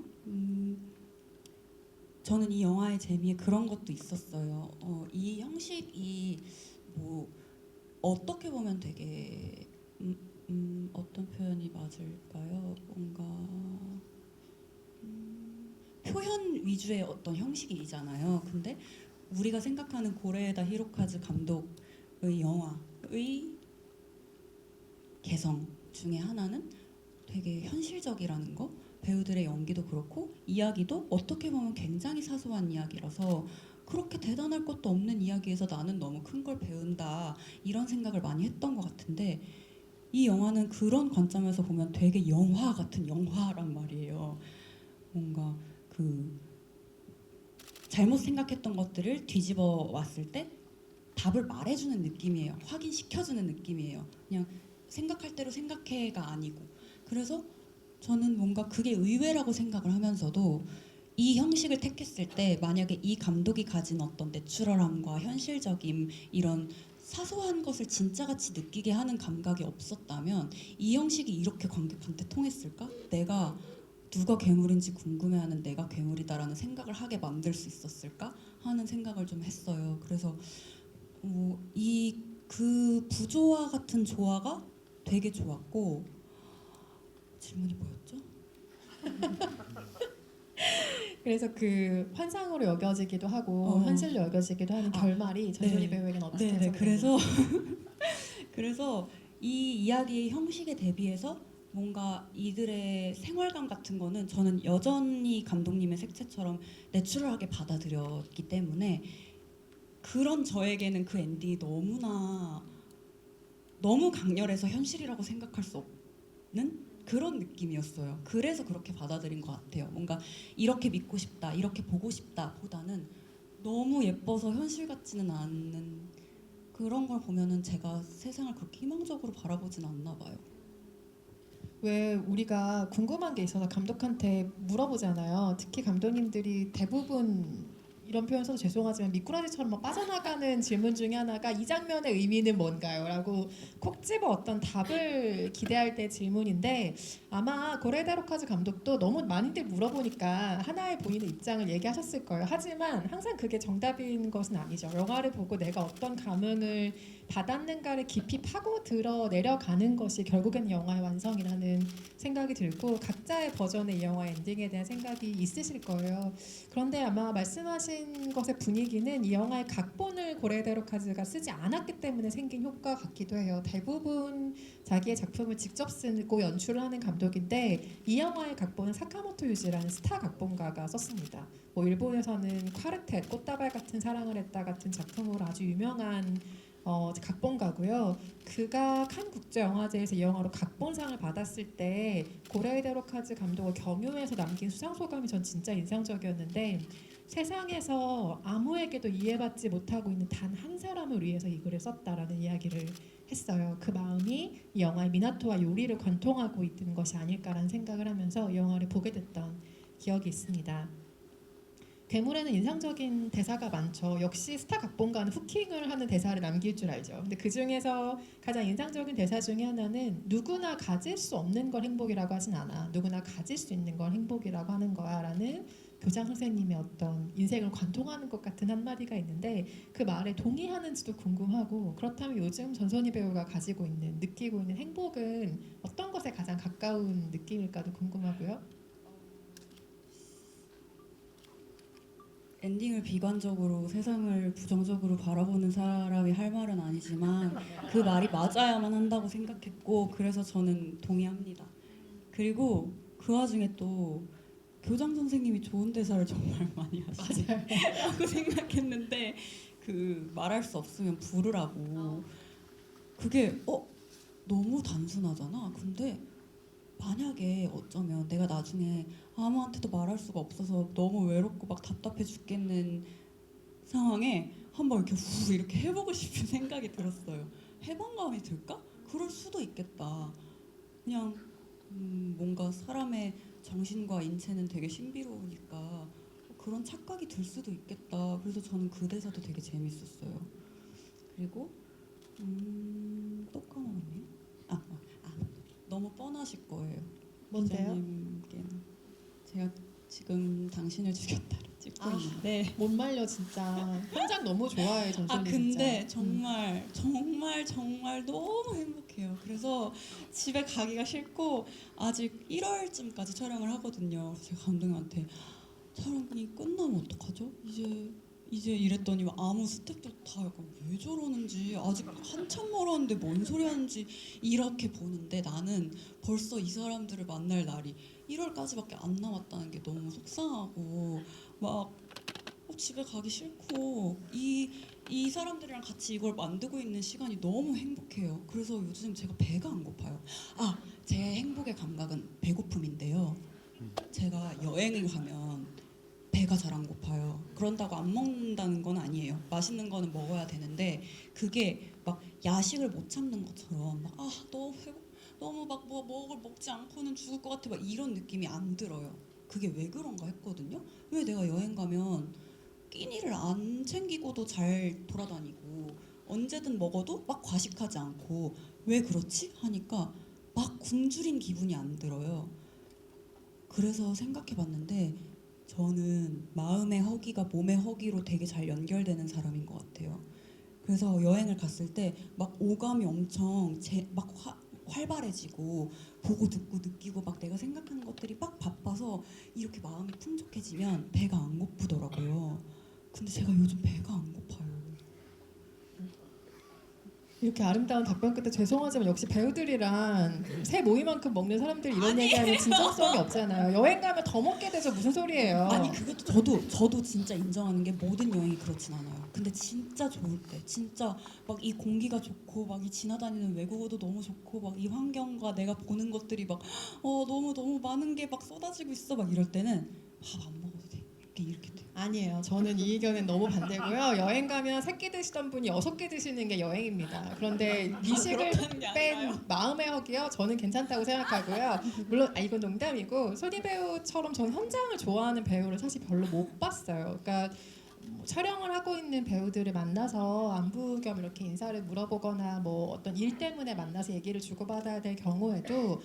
Speaker 2: 저는 이 영화의 재미에 그런 것도 있었어요. 이 형식이 뭐 어떻게 보면 되게 어떤 표현이 맞을까요? 뭔가 표현 위주의 어떤 형식이잖아요. 근데 우리가 생각하는 고레에다 히로카즈 감독의 영화의 개성 중에 하나는 되게 현실적이라는 거. 배우들의 연기도 그렇고 이야기도 어떻게 보면 굉장히 사소한 이야기라서 그렇게 대단할 것도 없는 이야기에서 나는 너무 큰 걸 배운다 이런 생각을 많이 했던 것 같은데 이 영화는 그런 관점에서 보면 되게 영화 같은 영화란 말이에요. 뭔가 그 잘못 생각했던 것들을 뒤집어 왔을 때 답을 말해주는 느낌이에요. 확인시켜주는 느낌이에요. 그냥 생각할 대로 생각해가 아니고. 그래서 저는 뭔가 그게 의외라고 생각을 하면서도 이 형식을 택했을 때 만약에 이 감독이 가진 어떤 내추럴함과 현실적인 이런 사소한 것을 진짜같이 느끼게 하는 감각이 없었다면 이 형식이 이렇게 관객한테 통했을까? 내가 누가 괴물인지 궁금해하는 내가 괴물이다라는 생각을 하게 만들 수 있었을까 하는 생각을 좀 했어요. 그래서 이 그 부조화 같은 조화가 되게 좋았고 질문이 뭐였죠?
Speaker 1: 그래서 그 환상으로 여겨지기도 하고 현실로 여겨지기도 하는 결말이 전소리 배우에게는 어떻게
Speaker 2: 네네.
Speaker 1: 해석되는지.
Speaker 2: 그래서 이 이야기의 형식에 대비해서 뭔가 이들의 생활감 같은 거는 저는 여전히 감독님의 색채처럼 내추럴하게 받아들였기 때문에 그런 저에게는 그 엔딩이 너무 강렬해서 현실이라고 생각할 수 없는 그런 느낌이었어요. 그래서 그렇게 받아들인 것 같아요. 뭔가 이렇게 믿고 싶다, 이렇게 보고 싶다 보다는 너무 예뻐서 현실 같지는 않는 그런 걸 보면은 제가 세상을 그렇게 희망적으로 바라보진 않나 봐요.
Speaker 1: 왜 우리가 궁금한 게 있어서 감독한테 물어보잖아요. 특히 감독님들이 대부분 이런 표현 써서 죄송하지만 미꾸라지처럼 막 빠져나가는 질문 중에 하나가 이 장면의 의미는 뭔가요? 라고 콕 집어 어떤 답을 기대할 때 질문인데 아마 고레다 히로카즈 감독도 너무 많이들 물어보니까 하나의 본인의 입장을 얘기하셨을 거예요. 하지만 항상 그게 정답인 것은 아니죠. 영화를 보고 내가 어떤 감흥을 닿았는가를 깊이 파고들어 내려가는 것이 결국에는 영화의 완성이라는 생각이 들고 각자의 버전의 이 영화 엔딩에 대한 생각이 있으실 거예요. 그런데 아마 말씀하신 것의 분위기는 이 영화의 각본을 고레데로 카즈가 쓰지 않았기 때문에 생긴 효과 같기도 해요. 대부분 자기의 작품을 직접 쓰고 연출을 하는 감독인데 이 영화의 각본은 사카모토 유지라는 스타 각본가가 썼습니다. 뭐 일본에서는 콰르텟, 꽃다발 같은 사랑을 했다 같은 작품으로 아주 유명한 각본가고요. 그가 칸 국제영화제에서 이 영화로 각본상을 받았을 때 고레이데로 카즈 감독을 경유해서 남긴 수상 소감이 전 진짜 인상적이었는데 세상에서 아무에게도 이해받지 못하고 있는 단 한 사람을 위해서 이 글을 썼다라는 이야기를 했어요. 그 마음이 이 영화의 미나토와 요리를 관통하고 있는 것이 아닐까라는 생각을 하면서 이 영화를 보게 됐던 기억이 있습니다. 괴물에는 인상적인 대사가 많죠. 역시 스타 각본가는 후킹을 하는 대사를 남길 줄 알죠. 근데 그 중에서 가장 인상적인 대사 중에 하나는 누구나 가질 수 없는 걸 행복이라고 하진 않아. 누구나 가질 수 있는 걸 행복이라고 하는 거야라는 교장 선생님의 어떤 인생을 관통하는 것 같은 한마디가 있는데 그 말에 동의하는지도 궁금하고 그렇다면 요즘 전소희 배우가 가지고 있는 느끼고 있는 행복은 어떤 것에 가장 가까운 느낌일까도 궁금하고요.
Speaker 2: 엔딩을 비관적으로 세상을 부정적으로 바라보는 사람이 할 말은 아니지만 그 말이 맞아야만 한다고 생각했고 그래서 저는 동의합니다. 그리고 그 와중에 또 교장 선생님이 좋은 대사를 정말 많이 하시라고 생각했는데 그 말할 수 없으면 부르라고 그게 너무 단순하잖아. 근데 만약에 어쩌면 내가 나중에 아무한테도 말할 수가 없어서 너무 외롭고 막 답답해 죽겠는 상황에 한번 이렇게 후 이렇게 해보고 싶은 생각이 들었어요. 해방감이 들까? 그럴 수도 있겠다. 그냥 뭔가 사람의 정신과 인체는 되게 신비로우니까 그런 착각이 들 수도 있겠다. 그래서 저는 그 대사도 되게 재밌었어요. 그리고 또 까먹었네. 너무 뻔하실 거예요.
Speaker 1: 뭔데요?
Speaker 2: 기자님께는 제가 지금 당신을 죽였다를 찍고 있는데
Speaker 1: 못 말려 진짜. 현장 너무 좋아해 전소희
Speaker 2: 근데
Speaker 1: 진짜.
Speaker 2: 정말 너무 행복해요. 그래서 집에 가기가 싫고 아직 1월쯤까지 촬영을 하거든요. 그래서 제가 감독님한테 촬영이 끝나면 어떡하죠? 이제 이랬더니 아무 스태프들 다 약간 왜 저러는지 아직 한참 멀었는데 뭔 소리 하는지 이렇게 보는데 나는 벌써 이 사람들을 만날 날이 1월까지밖에 안 남았다는 게 너무 속상하고 막 집에 가기 싫고 이 사람들이랑 같이 이걸 만들고 있는 시간이 너무 행복해요. 그래서 요즘 제가 배가 안 고파요. 제 행복의 감각은 배고픔인데요. 제가 여행을 가면 배가 잘 안 고파요. 그런다고 안 먹는다는 건 아니에요. 맛있는 거는 먹어야 되는데 그게 막 야식을 못 참는 것처럼 막 너무 배고 너무 막 뭐 먹지 않고는 죽을 것 같아 막 이런 느낌이 안 들어요. 그게 왜 그런가 했거든요. 왜 내가 여행 가면 끼니를 안 챙기고도 잘 돌아다니고 언제든 먹어도 막 과식하지 않고 왜 그렇지? 하니까 막 굶주린 기분이 안 들어요. 그래서 생각해봤는데 저는 마음의 허기가 몸의 허기로 되게 잘 연결되는 사람인 것 같아요. 그래서 여행을 갔을 때 막 오감이 엄청 막 활발해지고 보고 듣고 느끼고 막 내가 생각하는 것들이 막 바빠서 이렇게 마음이 풍족해지면 배가 안 고프더라고요. 근데 제가 요즘 배가 안 고파요.
Speaker 1: 이렇게 아름다운 답변 끝에 죄송하지만 역시 배우들이랑 새 모이만큼 먹는 사람들이 이런 얘기하면 진정성이 없잖아요. 여행 가면 더 먹게 돼서 무슨 소리예요.
Speaker 2: 아니 그것도 저도 진짜 인정하는 게 모든 여행이 그렇진 않아요. 근데 진짜 좋을 때 진짜 막 이 공기가 좋고 막 이 지나다니는 외국어도 너무 좋고 막 이 환경과 내가 보는 것들이 막 너무 많은 게 막 쏟아지고 있어 막 이럴 때는 밥 안 먹어도 돼. 이렇게 돼.
Speaker 1: 아니에요. 저는 이 의견은 너무 반대고요. 여행 가면 3끼 드시던 분이 6끼 드시는 게 여행입니다. 그런데 미식을
Speaker 2: 그렇다는 게
Speaker 1: 뺀
Speaker 2: 아니라요.
Speaker 1: 마음의 허기요. 저는 괜찮다고 생각하고요. 물론 이건 농담이고 소니 배우처럼 저는 현장을 좋아하는 배우를 사실 별로 못 봤어요. 그러니까 뭐 촬영을 하고 있는 배우들을 만나서 안부 겸 이렇게 인사를 물어보거나 뭐 어떤 일 때문에 만나서 얘기를 주고받아야 될 경우에도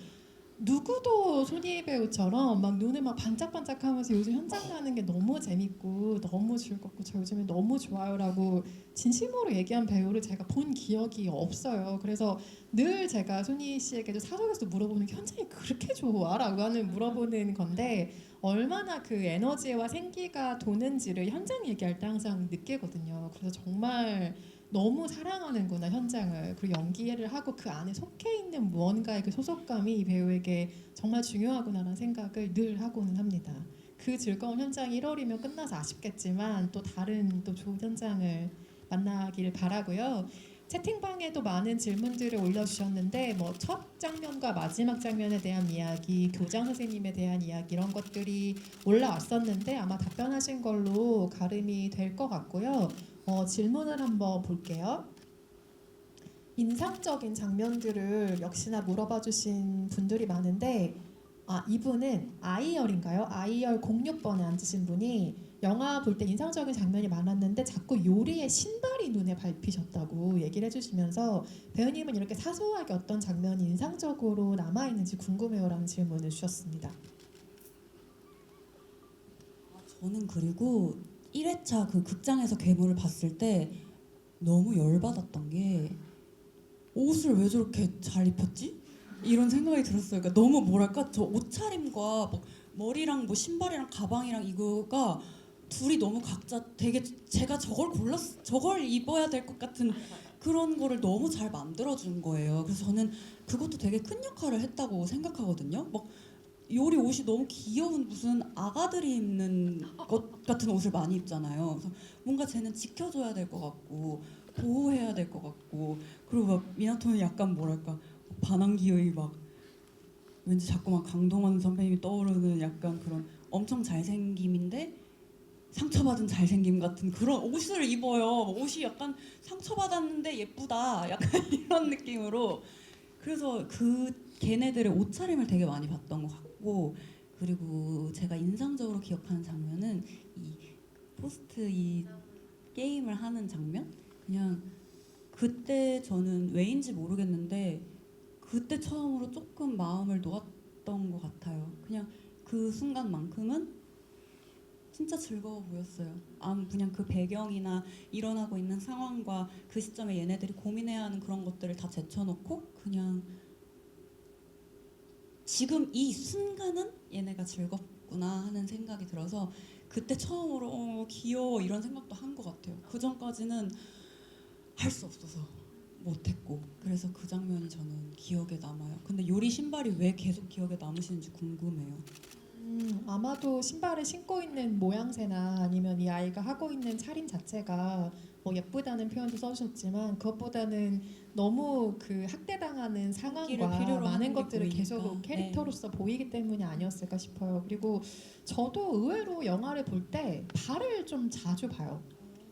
Speaker 1: 누구도 손희 배우처럼 막 눈을 막 반짝반짝하면서 요즘 현장 가는 게 너무 재밌고 너무 즐겁고 저 요즘에 너무 좋아요라고 진심으로 얘기한 배우를 제가 본 기억이 없어요. 그래서 늘 제가 손희 씨에게도 사석에서 물어보는 게 현장이 그렇게 좋아?라고 하는 물어보는 건데 얼마나 그 에너지와 생기가 도는지를 현장 얘기할 때 항상 느끼거든요. 그래서 정말 너무 사랑하는구나 현장을. 그리고 연기를 하고 그 안에 속해 있는 무언가의 그 소속감이 이 배우에게 정말 중요하구나라는 생각을 늘 하고는 합니다. 그 즐거운 현장이 1월이면 끝나서 아쉽겠지만 또 다른 또 좋은 현장을 만나길 바라고요. 채팅방에도 많은 질문들을 올려주셨는데 뭐 첫 장면과 마지막 장면에 대한 이야기, 교장 선생님에 대한 이야기 이런 것들이 올라왔었는데 아마 답변하신 걸로 가름이 될 것 같고요. 질문을 한번 볼게요. 인상적인 장면들을 역시나 물어봐 주신 분들이 많은데 이분은 아이열인가요? 아이열 06번에 앉으신 분이 영화 볼 때 인상적인 장면이 많았는데 자꾸 요리의 신발이 눈에 밟히셨다고 얘기를 해주시면서 배우님은 이렇게 사소하게 어떤 장면이 인상적으로 남아있는지 궁금해요라는 질문을 주셨습니다.
Speaker 2: 저는 그리고 1회차 그 극장에서 괴물을 봤을 때 너무 열받았던 게 옷을 왜 저렇게 잘 입혔지? 이런 생각이 들었어요. 그러니까 너무 뭐랄까 저 옷차림과 막 머리랑 뭐 신발이랑 가방이랑 이거가 둘이 너무 각자 되게 제가 저걸 입어야 될 것 같은 그런 거를 너무 잘 만들어준 거예요. 그래서 저는 그것도 되게 큰 역할을 했다고 생각하거든요. 막 요리 옷이 너무 귀여운 무슨 아가들이 입는 것 같은 옷을 많이 입잖아요. 그래서 뭔가 쟤는 지켜줘야 될 것 같고 보호해야 될 것 같고 그리고 막 미나토는 약간 뭐랄까 반항기의 막 왠지 자꾸만 강동원 선배님이 떠오르는 약간 그런 엄청 잘생김인데 상처받은 잘생김 같은 그런 옷을 입어요. 옷이 약간 상처받았는데 예쁘다 약간 이런 느낌으로 그래서 그 걔네들의 옷차림을 되게 많이 봤던 것 같고 그리고 제가 인상적으로 기억하는 장면은 이 포스트 이 게임을 하는 장면 그냥 그때 저는 왜인지 모르겠는데 그때 처음으로 조금 마음을 놓았던 것 같아요. 그냥 그 순간만큼은 진짜 즐거워 보였어요. 그냥 그 배경이나 일어나고 있는 상황과 그 시점에 얘네들이 고민해야 하는 그런 것들을 다 제쳐놓고 그냥 지금 이 순간은 얘네가 즐겁구나 하는 생각이 들어서 그때 처음으로 귀여워 이런 생각도 한 것 같아요. 그 전까지는 할 수 없어서 못했고 그래서 그 장면이 저는 기억에 남아요. 근데 요리 신발이 왜 계속 기억에 남으시는지 궁금해요.
Speaker 1: 아마도 신발을 신고 있는 모양새나 아니면 이 아이가 하고 있는 차림 자체가 뭐 예쁘다는 표현도 써주셨지만 그것보다는 너무 그 학대당하는
Speaker 2: 인기를
Speaker 1: 상황과
Speaker 2: 필요로
Speaker 1: 많은
Speaker 2: 하는 게
Speaker 1: 것들을 계속
Speaker 2: 보이니까. 네.
Speaker 1: 캐릭터로서 보이기 때문이 아니었을까 싶어요. 그리고 저도 의외로 영화를 볼 때 발을 좀 자주 봐요.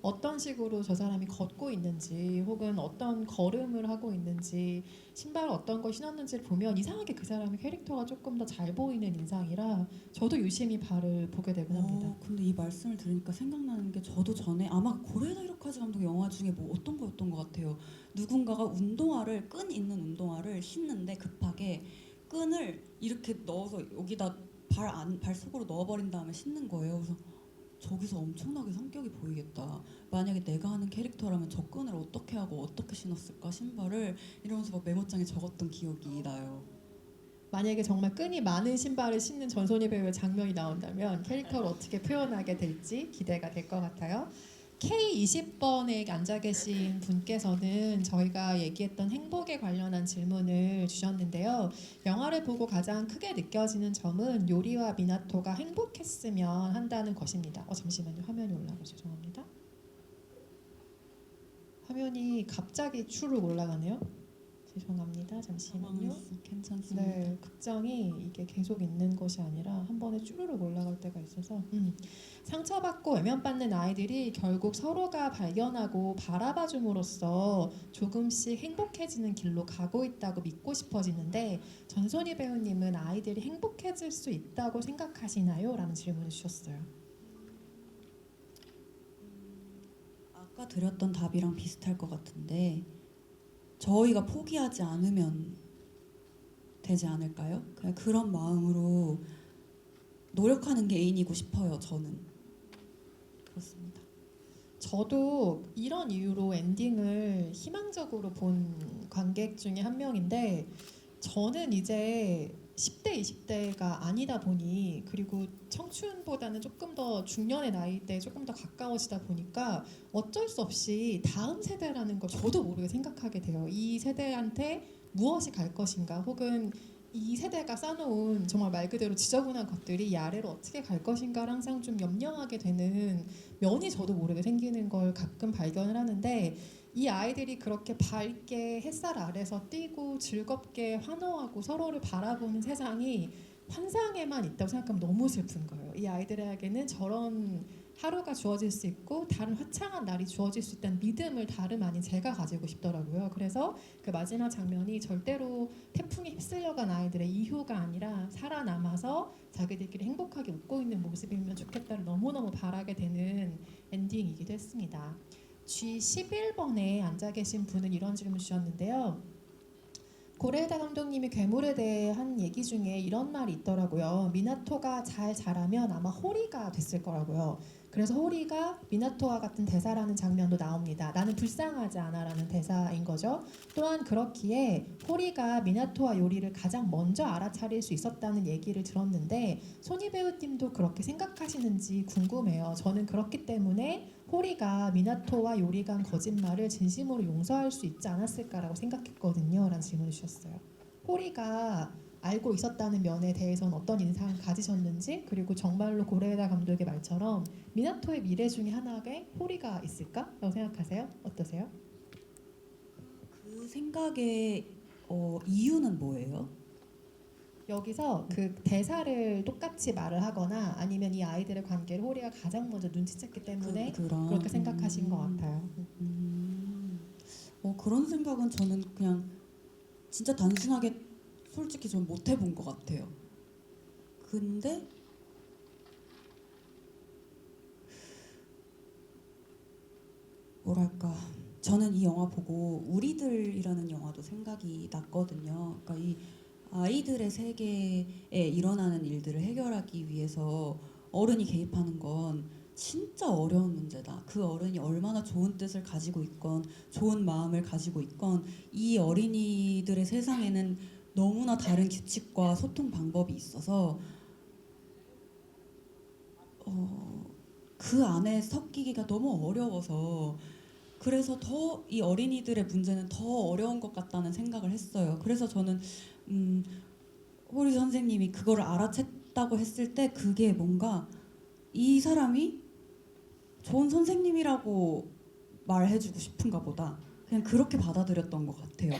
Speaker 1: 어떤 식으로 저 사람이 걷고 있는지 혹은 어떤 걸음을 하고 있는지 신발을 어떤 걸 신었는지를 보면 이상하게 그 사람의 캐릭터가 조금 더 잘 보이는 인상이라 저도 유심히 발을 보게 되곤 합니다.
Speaker 2: 근데 이 말씀을 들으니까 생각나는 게 저도 전에 아마 고레다 히로카즈 감독 영화 중에 뭐 어떤 거였던 것 같아요. 누군가가 운동화를 끈 있는 운동화를 신는데 급하게 끈을 이렇게 넣어서 여기다 발 속으로 넣어버린 다음에 신는 거예요. 그래서 저기서 엄청나게 성격이 보이겠다. 만약에 내가 하는 캐릭터라면 저 끈을 어떻게 하고 어떻게 신었을까 신발을 이러면서 막 메모장에 적었던 기억이 나요.
Speaker 1: 만약에 정말 끈이 많은 신발을 신는 전소희 배우의 장면이 나온다면 캐릭터를 어떻게 표현하게 될지 기대가 될 것 같아요. K20번에 앉아 계신 분께서는 저희가 얘기했던 행복에 관련한 질문을 주셨는데요. 영화를 보고 가장 크게 느껴지는 점은 요리와 미나토가 행복했으면 한다는 것입니다. 잠시만요. 화면이 올라가서 죄송합니다. 화면이 갑자기 추르륵 올라가네요. 죄송합니다. 잠시만요.
Speaker 2: 당황했어. 괜찮습니다.
Speaker 1: 네, 극장이 이게 계속 있는 것이 아니라 한 번에 쭈르륵 올라갈 때가 있어서 상처받고 외면받는 아이들이 결국 서로가 발견하고 바라봐줌으로써 조금씩 행복해지는 길로 가고 있다고 믿고 싶어지는데 전소희 배우님은 아이들이 행복해질 수 있다고 생각하시나요? 라는 질문을 주셨어요.
Speaker 2: 아까 드렸던 답이랑 비슷할 것 같은데 저희가 포기하지 않으면 되지 않을까요? 그냥 그런 마음으로 노력하는 게 애인이고 싶어요. 저는 그렇습니다.
Speaker 1: 저도 이런 이유로 엔딩을 희망적으로 본 관객 중에 한 명인데 저는 이제 10대, 20대가 아니다 보니 그리고 청춘보다는 조금 더 중년의 나이대에 조금 더 가까워지다 보니까 어쩔 수 없이 다음 세대라는 걸 저도 모르게 생각하게 돼요. 이 세대한테 무엇이 갈 것인가 혹은 이 세대가 쌓아놓은 정말 말 그대로 지저분한 것들이 이 아래로 어떻게 갈 것인가를 항상 좀 염려하게 되는 면이 저도 모르게 생기는 걸 가끔 발견을 하는데 이 아이들이 그렇게 밝게 햇살 아래서 뛰고 즐겁게 환호하고 서로를 바라보는 세상이 환상에만 있다고 생각하면 너무 슬픈 거예요. 이 아이들에게는 저런 하루가 주어질 수 있고 다른 화창한 날이 주어질 수 있다는 믿음을 다름 아닌 제가 가지고 싶더라고요. 그래서 그 마지막 장면이 절대로 태풍에 휩쓸려간 아이들의 이효가 아니라 살아남아서 자기들끼리 행복하게 웃고 있는 모습이면 좋겠다를 너무너무 바라게 되는 엔딩이기도 했습니다. G11번에 앉아 계신 분은 이런 질문 주셨는데요. 고레에다 감독님이 괴물에 대해 한 얘기 중에 이런 말이 있더라고요. 미나토가 잘 자라면 아마 호리가 됐을 거라고요. 그래서 호리가 미나토와 같은 대사라는 장면도 나옵니다. 나는 불쌍하지 않아라는 대사인 거죠. 또한 그렇기에 호리가 미나토와 요리를 가장 먼저 알아차릴 수 있었다는 얘기를 들었는데 소니 배우님도 그렇게 생각하시는지 궁금해요. 저는 그렇기 때문에 호리가 미나토와 요리 간 거짓말을 진심으로 용서할 수 있지 않았을까라고 생각했거든요. 라는 질문을 주셨어요. 호리가 알고 있었다는 면에 대해서는 어떤 인상을 가지셨는지 그리고 정말로 고레에다 감독의 말처럼 미나토의 미래 중에 하나에 호리가 있을까? 라고 생각하세요? 어떠세요?
Speaker 2: 그 생각의 이유는 뭐예요?
Speaker 1: 여기서 그 대사를 똑같이 말을 하거나 아니면 이 아이들의 관계를 호리가 가장 먼저 눈치챘기 때문에
Speaker 2: 그런
Speaker 1: 그렇게 생각하신 것 같아요.
Speaker 2: 그런 생각은 저는 그냥 진짜 단순하게 솔직히 좀 못 해본 것 같아요. 근데 뭐랄까 저는 이 영화 보고 우리들이라는 영화도 생각이 났거든요. 그러니까 이 아이들의 세계에 일어나는 일들을 해결하기 위해서 어른이 개입하는 건 진짜 어려운 문제다. 그 어른이 얼마나 좋은 뜻을 가지고 있건 좋은 마음을 가지고 있건 이 어린이들의 세상에는 너무나 다른 규칙과 소통 방법이 있어서 그 안에 섞이기가 너무 어려워서 그래서 더 이 어린이들의 문제는 더 어려운 것 같다는 생각을 했어요. 그래서 저는 호리 선생님이 그거를 알아챘다고 했을 때 그게 뭔가 이 사람이 좋은 선생님이라고 말해주고 싶은가 보다. 그냥 그렇게 받아들였던 것 같아요.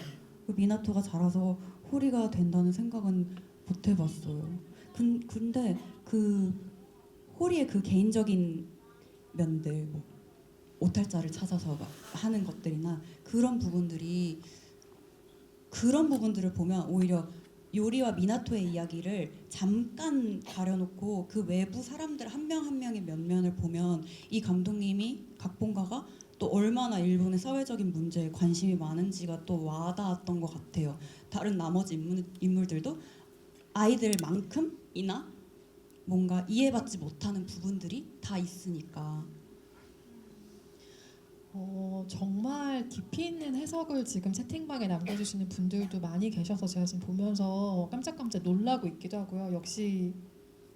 Speaker 2: 그 미나토가 자라서 호리가 된다는 생각은 못 해봤어요. 근데 그 호리의 그 개인적인 면들, 뭐 오탈자를 찾아서 막 하는 것들이나 그런 부분들을 보면 오히려 요리와 미나토의 이야기를 잠깐 가려놓고 그 외부 사람들 한 명 한 명의 면면을 보면 이 감독님이 각본가가 또 얼마나 일본의 사회적인 문제에 관심이 많은지가 또 와닿았던 것 같아요. 다른 나머지 인물들도 아이들만큼이나 뭔가 이해받지 못하는 부분들이 다 있으니까.
Speaker 1: 정말 깊이 있는 해석을 지금 채팅방에 남겨주시는 분들도 많이 계셔서 제가 지금 보면서 깜짝깜짝 놀라고 있기도 하고요. 역시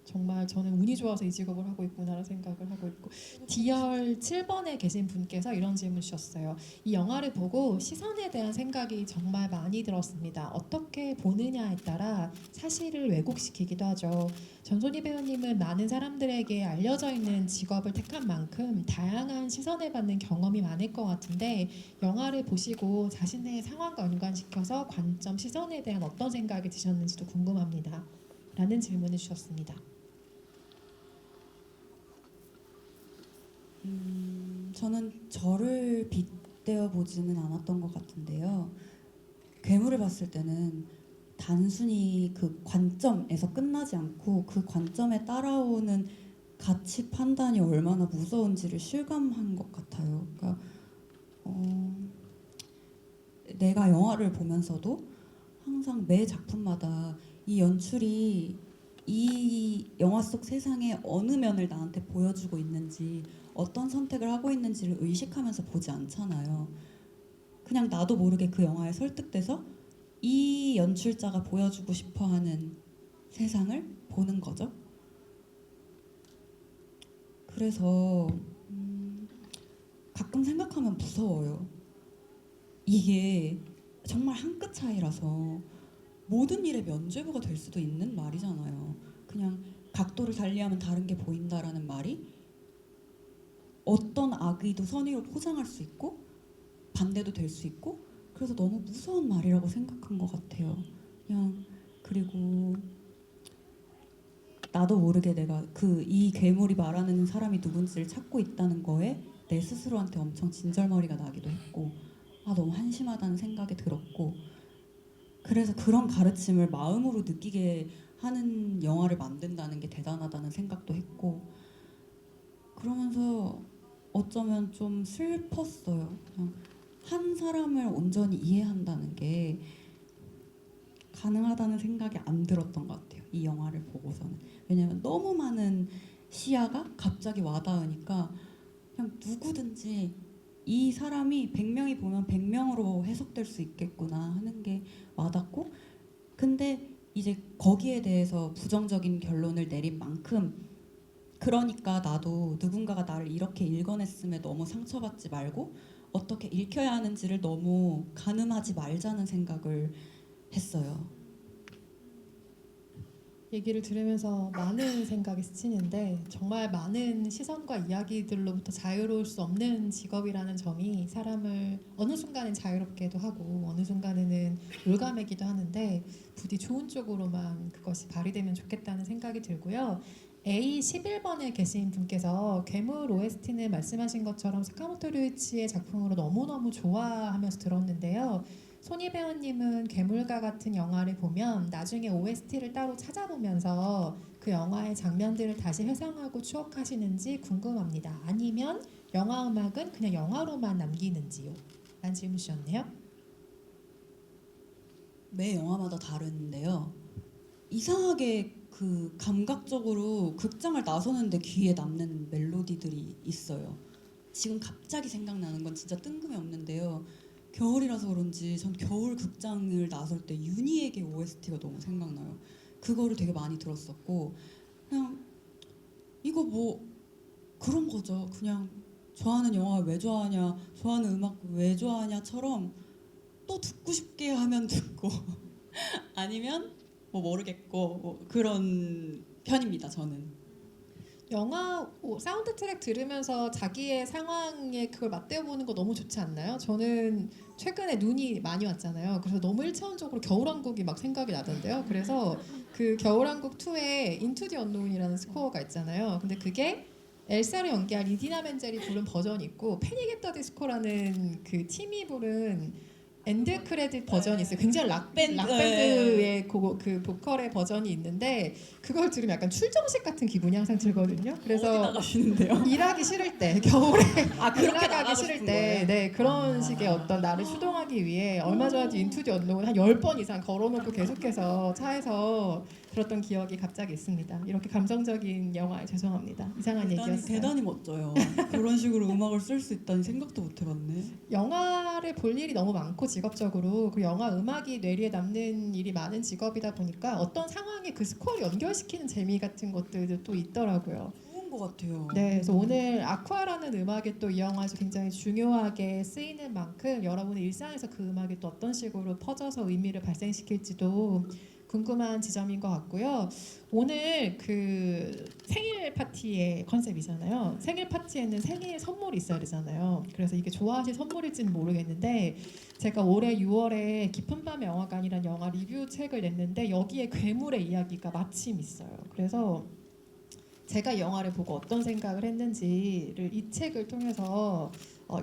Speaker 1: 정말 저는 운이 좋아서 이 직업을 하고 있구나라는 생각을 하고 있고 D열 7번에 계신 분께서 이런 질문 주셨어요. 이 영화를 보고 시선에 대한 생각이 정말 많이 들었습니다. 어떻게 보느냐에 따라 사실을 왜곡시키기도 하죠. 전소니 배우님은 많은 사람들에게 알려져 있는 직업을 택한 만큼 다양한 시선을 받는 경험이 많을 것 같은데 영화를 보시고 자신의 상황과 연관시켜서 관점, 시선에 대한 어떤 생각이 드셨는지도 궁금합니다. 라는 질문을 주셨습니다.
Speaker 2: 저는 저를 빗대어 보지는 않았던 것 같은데요. 괴물을 봤을 때는 단순히 그 관점에서 끝나지 않고 그 관점에 따라오는 가치 판단이 얼마나 무서운지를 실감한 것 같아요. 그러니까 내가 영화를 보면서도 항상 매 작품마다 이 연출이 이 영화 속 세상의 어느 면을 나한테 보여주고 있는지, 어떤 선택을 하고 있는지를 의식하면서 보지 않잖아요. 그냥 나도 모르게 그 영화에 설득돼서 이 연출자가 보여주고 싶어하는 세상을 보는 거죠. 그래서 가끔 생각하면 무서워요. 이게 정말 한 끗 차이라서 모든 일의 면죄부가 될 수도 있는 말이잖아요. 그냥 각도를 달리하면 다른 게 보인다라는 말이 어떤 악의도 선의로 포장할 수 있고 반대도 될 수 있고, 그래서 너무 무서운 말이라고 생각한 것 같아요. 그냥 그리고 나도 모르게 내가 이 괴물이 말하는 사람이 누군지를 찾고 있다는 거에 내 스스로한테 엄청 진절머리가 나기도 했고, 아 너무 한심하다는 생각이 들었고, 그래서 그런 가르침을 마음으로 느끼게 하는 영화를 만든다는 게 대단하다는 생각도 했고, 그러면서 어쩌면 좀 슬펐어요. 그냥 한 사람을 온전히 이해한다는 게 가능하다는 생각이 안 들었던 것 같아요. 이 영화를 보고서는. 왜냐면 너무 많은 시야가 갑자기 와닿으니까 그냥 누구든지 이 사람이 100명이 보면 100명으로 해석될 수 있겠구나 하는 게 와닿고, 근데 이제 거기에 대해서 부정적인 결론을 내린 만큼, 그러니까 나도 누군가가 나를 이렇게 읽어냈음에 너무 상처받지 말고 어떻게 읽혀야 하는지를 너무 가늠하지 말자는 생각을 했어요.
Speaker 1: 얘기를 들으면서 많은 생각이 스치는데 정말 많은 시선과 이야기들로부터 자유로울 수 없는 직업이라는 점이 사람을 어느 순간엔 자유롭게도 하고 어느 순간에는 올가매기도 하는데 부디 좋은 쪽으로만 그것이 발휘되면 좋겠다는 생각이 들고요. A11번에 계신 분께서 괴물 OST는 말씀하신 것처럼 사카모토 류이치의 작품으로 너무너무 좋아하면서 들었는데요. 손희 배우님은 괴물과 같은 영화를 보면 나중에 OST를 따로 찾아보면서 그 영화의 장면들을 다시 회상하고 추억하시는지 궁금합니다. 아니면 영화 음악은 그냥 영화로만 남기는지요? 라는 질문 주셨네요.
Speaker 2: 매 영화마다 다른데요. 이상하게 그 감각적으로 극장을 나서는데 귀에 남는 멜로디들이 있어요. 지금 갑자기 생각나는 건 진짜 뜬금이 없는데요. 겨울이라서 그런지 전 겨울 극장을 나설 때 윤희에게 OST가 너무 생각나요. 그거를 되게 많이 들었었고, 그냥 이거 뭐 그런 거죠. 그냥 좋아하는 영화 왜 좋아하냐, 좋아하는 음악 왜 좋아하냐처럼 또 듣고 싶게 하면 듣고 아니면 뭐 모르겠고, 뭐 그런 편입니다. 저는.
Speaker 1: 영화 사운드 트랙 들으면서 자기의 상황에 그걸 맞대어 보는 거 너무 좋지 않나요? 저는 최근에 눈이 많이 왔잖아요. 그래서 너무 일차원적으로 겨울왕국이 막 생각이 나던데요. 그래서 그 겨울왕국 2에 인투 디 언노운이라는 스코어가 있잖아요. 근데 그게 엘사를 연기한 리디나 멘젤이 부른 버전이 있고 패닉 앳 더 디스코라는 그 팀이 부른 엔드 크레딧 버전이 있어요. 굉장히 락밴드의 그 보컬의 버전이 있는데 그걸 들으면 약간 출정식 같은 기분이 항상 들거든요.
Speaker 2: 어디
Speaker 1: 그래서
Speaker 2: 나가시는데요?
Speaker 1: 일하기 싫을 때 겨울에
Speaker 2: 아 그렇게
Speaker 1: 일나가기
Speaker 2: 나가고
Speaker 1: 싫을
Speaker 2: 싶은
Speaker 1: 때
Speaker 2: 거예요?
Speaker 1: 네, 그런
Speaker 2: 아.
Speaker 1: 식의 어떤 나를 수동하기 위해 얼마 전에도 인투 디 언노운 한 10번 이상 걸어놓고 계속해서 차에서 들었던 기억이 갑자기 있습니다. 이렇게 감성적인 영화에 죄송합니다. 이상한 얘기였어요.
Speaker 2: 대단히 멋져요. 그런 식으로 음악을 쓸 수 있다니 생각도 못 해봤네.
Speaker 1: 영화를 볼 일이 너무 많고 직업적으로 그 영화 음악이 뇌리에 남는 일이 많은 직업이다 보니까 어떤 상황에 그 스코어를 연결시키는 재미 같은 것들도 또 있더라고요.
Speaker 2: 좋은 것 같아요.
Speaker 1: 네, 그래서 오늘 아쿠아라는 음악이 또 이 영화에서 굉장히 중요하게 쓰이는 만큼 여러분의 일상에서 그 음악이 또 어떤 식으로 퍼져서 의미를 발생시킬지도 궁금한 지점인 것 같고요. 오늘 그 생일 파티의 컨셉이잖아요. 생일 파티에는 생일 선물이 있어야 되잖아요. 그래서 이게 좋아하실 선물일지는 모르겠는데 제가 올해 6월에 깊은 밤의 영화관이라는 영화 리뷰 책을 냈는데 여기에 괴물의 이야기가 마침 있어요. 그래서 제가 이 영화를 보고 어떤 생각을 했는지를 이 책을 통해서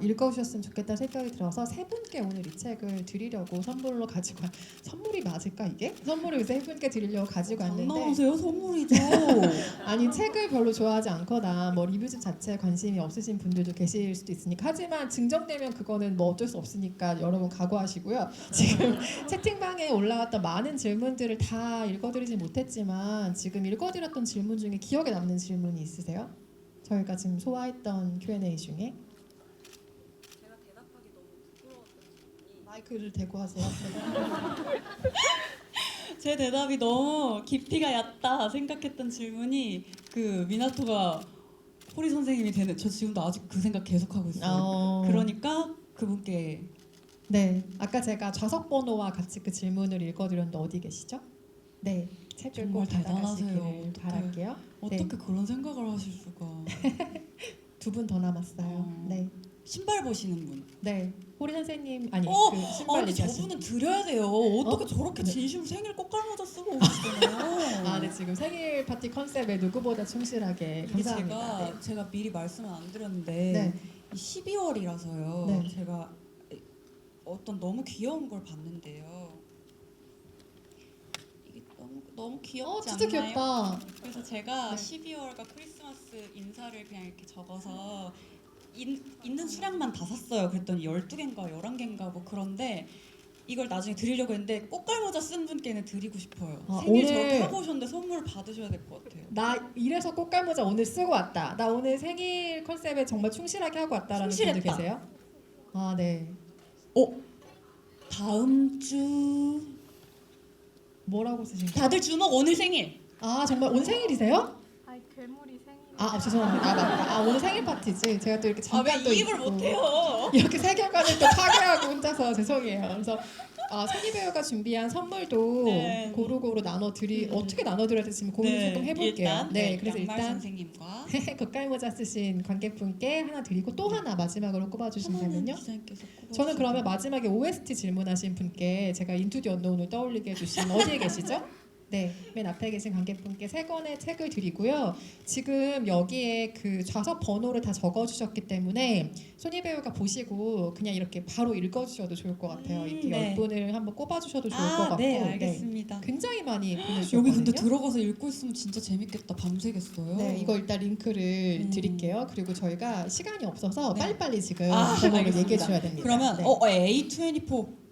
Speaker 1: 읽어주셨으면 좋겠다는 생각이 들어서 세 분께 오늘 이 책을 드리려고 선물로 가지고 선물이 맞을까 이게? 선물을 세 분께 드리려고 가지고 왔는데
Speaker 2: 장난하세요? 선물이죠.
Speaker 1: 아니 책을 별로 좋아하지 않거나 뭐 리뷰집 자체에 관심이 없으신 분들도 계실 수도 있으니까 하지만 증정되면 그거는 뭐 어쩔 수 없으니까 여러분 각오하시고요. 지금 채팅방에 올라왔던 많은 질문들을 다 읽어드리지 못했지만 지금 읽어드렸던 질문 중에 기억에 남는 질문이 있으세요? 저희가 지금 소화했던 Q&A 중에
Speaker 2: 제가 대답하기 너무 부끄러웠던 질문이
Speaker 1: 마이크를 대고 하세요.
Speaker 2: 제 대답이 너무 깊이가 얕다 생각했던 질문이 그 미나토가 호리 선생님이 되는 저 지금도 아직 그 생각 계속하고 있어요. 그러니까 그분께
Speaker 1: 네, 아까 제가 좌석 번호와 같이 그 질문을 읽어드렸는데 어디 계시죠? 네, 책을
Speaker 2: 정말
Speaker 1: 꼭 받아가시기를
Speaker 2: 대단하세요.
Speaker 1: 바랄게요.
Speaker 2: 어떻게 그런 생각을 하실 수가.
Speaker 1: 두 분 더 남았어요. 네,
Speaker 2: 신발 보시는 분.
Speaker 1: 네, 호리 선생님 아니
Speaker 2: 어,
Speaker 1: 그 신발
Speaker 2: 아니
Speaker 1: 얘기하신
Speaker 2: 저분은 드려야 돼요. 어떻게
Speaker 1: 어?
Speaker 2: 저렇게
Speaker 1: 네.
Speaker 2: 진심 생일 꽃갈모자 쓰고 오셨잖아요.
Speaker 1: 아, 네, 지금 생일 파티 컨셉에 누구보다 충실하게
Speaker 2: 이게
Speaker 1: 감사합니다.
Speaker 2: 제가 미리 말씀을 안 드렸는데
Speaker 1: 네,
Speaker 2: 12월이라서요.
Speaker 1: 네.
Speaker 2: 제가 어떤 너무 귀여운 걸 봤는데요. 이게 너무 귀엽지
Speaker 1: 진짜
Speaker 2: 않나요?
Speaker 1: 귀엽다.
Speaker 2: 그래서 제가
Speaker 1: 네.
Speaker 2: 12월과 크리스마스 인사를 그냥 이렇게 적어서 있는 수량만 다 샀어요. 그랬더니 12개인가 11개인가 뭐 그런데 이걸 나중에 드리려고 했는데 꽃갈모자 쓴 분께는 드리고 싶어요. 생일
Speaker 1: 오늘-
Speaker 2: 저렇게 하고 오셨는데 선물을 받으셔야 될 것 같아요.
Speaker 1: 나 이래서 꽃갈모자 오늘 쓰고 왔다. 나 오늘 생일 컨셉에 정말 충실하게 하고 왔다라는 분들
Speaker 2: 충실했다.
Speaker 1: 계세요? 아, 네.
Speaker 2: 다음 주
Speaker 1: 뭐라고 쓰신 거예요?
Speaker 2: 다들 주목 오늘 생일.
Speaker 1: 아, 정말 오늘 생일이세요?
Speaker 3: 아니 괴물이 생일.
Speaker 1: 죄송합니다. 맞다. 오늘 생일 파티지. 제가 또 이렇게 잠깐 또
Speaker 2: 왜 이입을
Speaker 1: 있고
Speaker 2: 못해요?
Speaker 1: 이렇게 세계관을 또 파괴하고 혼자서 죄송해요. 그래서 선희 배우가 준비한 선물도
Speaker 2: 네.
Speaker 1: 고루고루 나눠드리 어떻게 나눠드려야 될지 고민 조금 해볼게요.
Speaker 2: 그래서
Speaker 1: 그래서
Speaker 2: 양말
Speaker 1: 일단
Speaker 2: 선생님과
Speaker 1: 겉갈모자 쓰신 관객분께 하나 드리고 또 하나 마지막으로 꼽아주신다면요?
Speaker 2: 기자님께서
Speaker 1: 저는 그러면 마지막에 OST 질문하신 분께 제가 인투 디 언노운을 떠올리게 해주신 어디에 계시죠? 네, 맨 앞에 계신 관객분께 3권의 책을 드리고요. 지금 여기에 그 좌석 번호를 다 적어주셨기 때문에 손희 배우가 보시고 그냥 이렇게 바로 읽어주셔도 좋을 것 같아요. 이렇게
Speaker 2: 네.
Speaker 1: 10분을 한번 꼽아주셔도 좋을 것 같고
Speaker 2: 네, 알겠습니다.
Speaker 1: 굉장히 많이 보내주셨거든요.
Speaker 2: 여기 근데 들어가서 읽고 있으면 진짜 재밌겠다. 밤새겠어요.
Speaker 1: 네, 이거 일단 링크를
Speaker 2: 음.
Speaker 1: 드릴게요. 그리고 저희가 시간이 없어서
Speaker 2: 네.
Speaker 1: 빨리빨리 지금
Speaker 2: 알겠습니다.
Speaker 1: 번호를 얘기해 주셔야 됩니다.
Speaker 2: 그러면
Speaker 1: 네.
Speaker 2: A24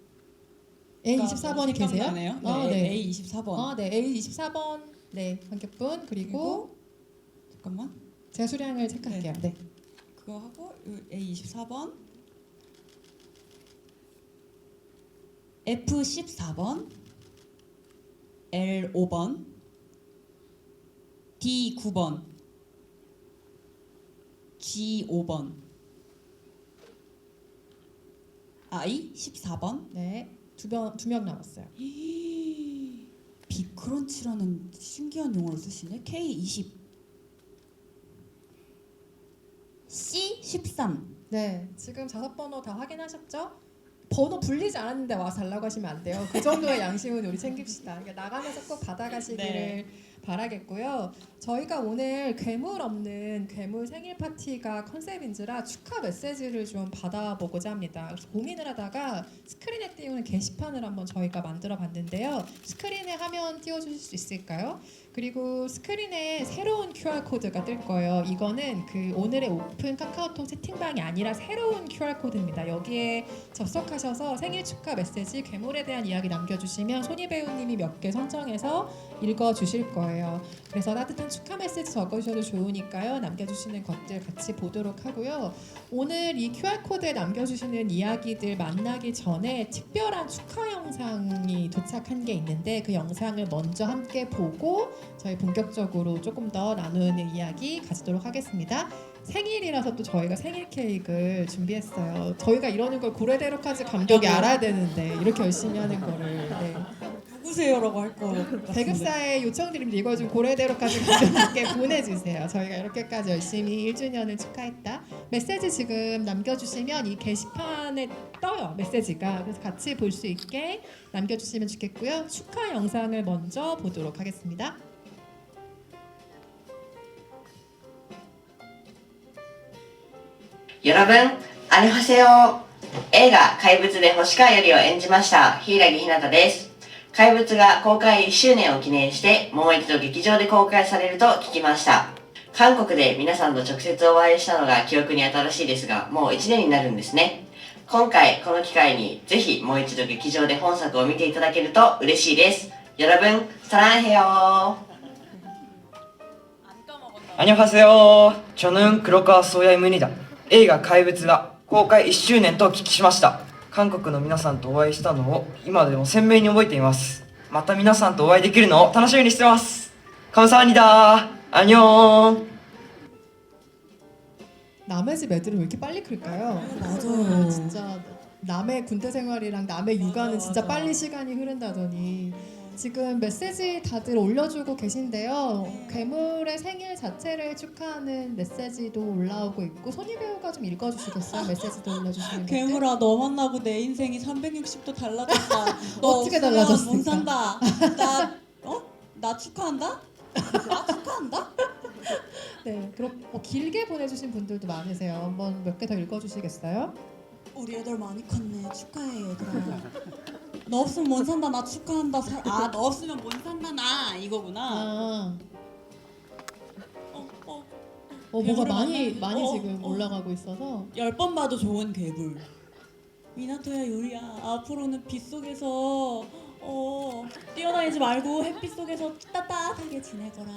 Speaker 1: A24번이 계세요?
Speaker 2: 네,
Speaker 1: 네.
Speaker 2: A24번.
Speaker 1: 네, A24번 네, 관객분 그리고
Speaker 2: 잠깐만.
Speaker 1: 제가 수량을 체크할게요. 네.
Speaker 2: 그거 하고 A24번, F14번, L5번, D9번, G5번, I14번.
Speaker 1: 네. 두 명 남았어요.
Speaker 2: 비크런치라는 신기한 용어를 쓰시네. K20, C13.
Speaker 1: 네. 지금 좌석 번호 다 확인하셨죠? 번호 불리지 않았는데 와서 달라고 하시면 안 돼요. 그 정도의 양심은 우리 챙깁시다. 그러니까 나가면서 꼭 받아가시기를
Speaker 2: 네.
Speaker 1: 바라겠고요. 저희가 오늘 괴물 없는 괴물 생일 파티가 컨셉인지라 축하 메시지를 좀 받아보고자 합니다. 그래서 고민을 하다가 스크린에 띄우는 게시판을 한번 저희가 만들어 봤는데요. 스크린에 화면 띄워주실 수 있을까요? 그리고 스크린에 새로운 QR 코드가 뜰 거예요. 이거는 그 오늘의 오픈 카카오톡 채팅방이 아니라 새로운 QR 코드입니다. 여기에 접속하셔서 생일 축하 메시지 괴물에 대한 이야기 남겨주시면 손희 배우님이 몇 개 선정해서 읽어주실 거예요. 그래서 따뜻한 축하 메시지 적어주셔도 좋으니까요. 남겨주시는 것들 같이 보도록 하고요. 오늘 이 QR코드에 남겨주시는 이야기들 만나기 전에 특별한 축하 영상이 도착한 게 있는데 그 영상을 먼저 함께 보고 저희 본격적으로 조금 더 나누는 이야기 가지도록 하겠습니다. 생일이라서 또 저희가 생일 케이크를 준비했어요. 저희가 이러는 걸 고래대로까지 감독이 알아야 되는데 이렇게 열심히 하는 거를
Speaker 2: 누구세요라고 할 거 같은데.
Speaker 1: 배급사에 요청드립니다. 이거 좀 고래대로까지 감독님께 보내주세요. 저희가 이렇게까지 열심히 1주년을 축하했다. 메시지 지금 남겨주시면 이 게시판에 떠요. 메시지가. 그래서 같이 볼 수 있게 남겨주시면 좋겠고요. 축하 영상을 먼저 보도록 하겠습니다.
Speaker 4: 여러분
Speaker 3: アニハセヨ。映画怪物で星川よりを演じました柊木ひなたです。怪物が公開1周年を記念してもう一度劇場で公開されると聞きました。韓国で皆さんと直接お会いしたのが記憶に新しいですが、もう1年になるんですね。今回この機会にぜひもう一度劇場で本作を見ていただけると嬉しいです。여러분 사랑해요.
Speaker 4: 안녕하세요. 저는黒川 소야입니다. 映画怪物が公開1周年とお聞きしました。韓国の皆さんとお会いしたのを今でも鮮明に覚えています。また皆さんとお会いできるのを楽しみにしてます。감사합니다. 안녕.
Speaker 1: 남의 집 애들은 왜 이렇게 빨리 클까요?
Speaker 2: 맞아요.
Speaker 1: 진짜 남의 군대 생활이랑 남의 육아는 진짜 빨리 시간이 흐른다더니 지금 메시지 다들 올려주고 계신데요. 괴물의 생일 자체를 축하하는 메시지도 올라오고 있고 손희 배우가 좀 읽어주시겠어요? 메시지도 올려주시는 분들.
Speaker 2: 괴물아 너 만나고 내 인생이 360도 달라졌다. 너
Speaker 1: 어떻게
Speaker 2: 없으면
Speaker 1: 달라졌을까?
Speaker 2: 못 산다. 나 축하한다? 나 축하한다?
Speaker 1: 네, 그럼 길게 보내주신 분들도 많으세요. 한번 몇 개 더 읽어주시겠어요?
Speaker 2: 우리 애들 많이 컸네. 축하해 얘들아. 너 없으면 못 산다. 나 축하한다. 너 없으면 못 산다 나 이거구나.
Speaker 1: 아, 뭐가
Speaker 2: 괴물을
Speaker 1: 많이
Speaker 2: 만나면-
Speaker 1: 지금 올라가고 있어서
Speaker 2: 10번 봐도 좋은 괴물. 미나토야 요리야 앞으로는 빗속에서 뛰어다니지 말고 햇빛 속에서 따뜻하게 지내거라.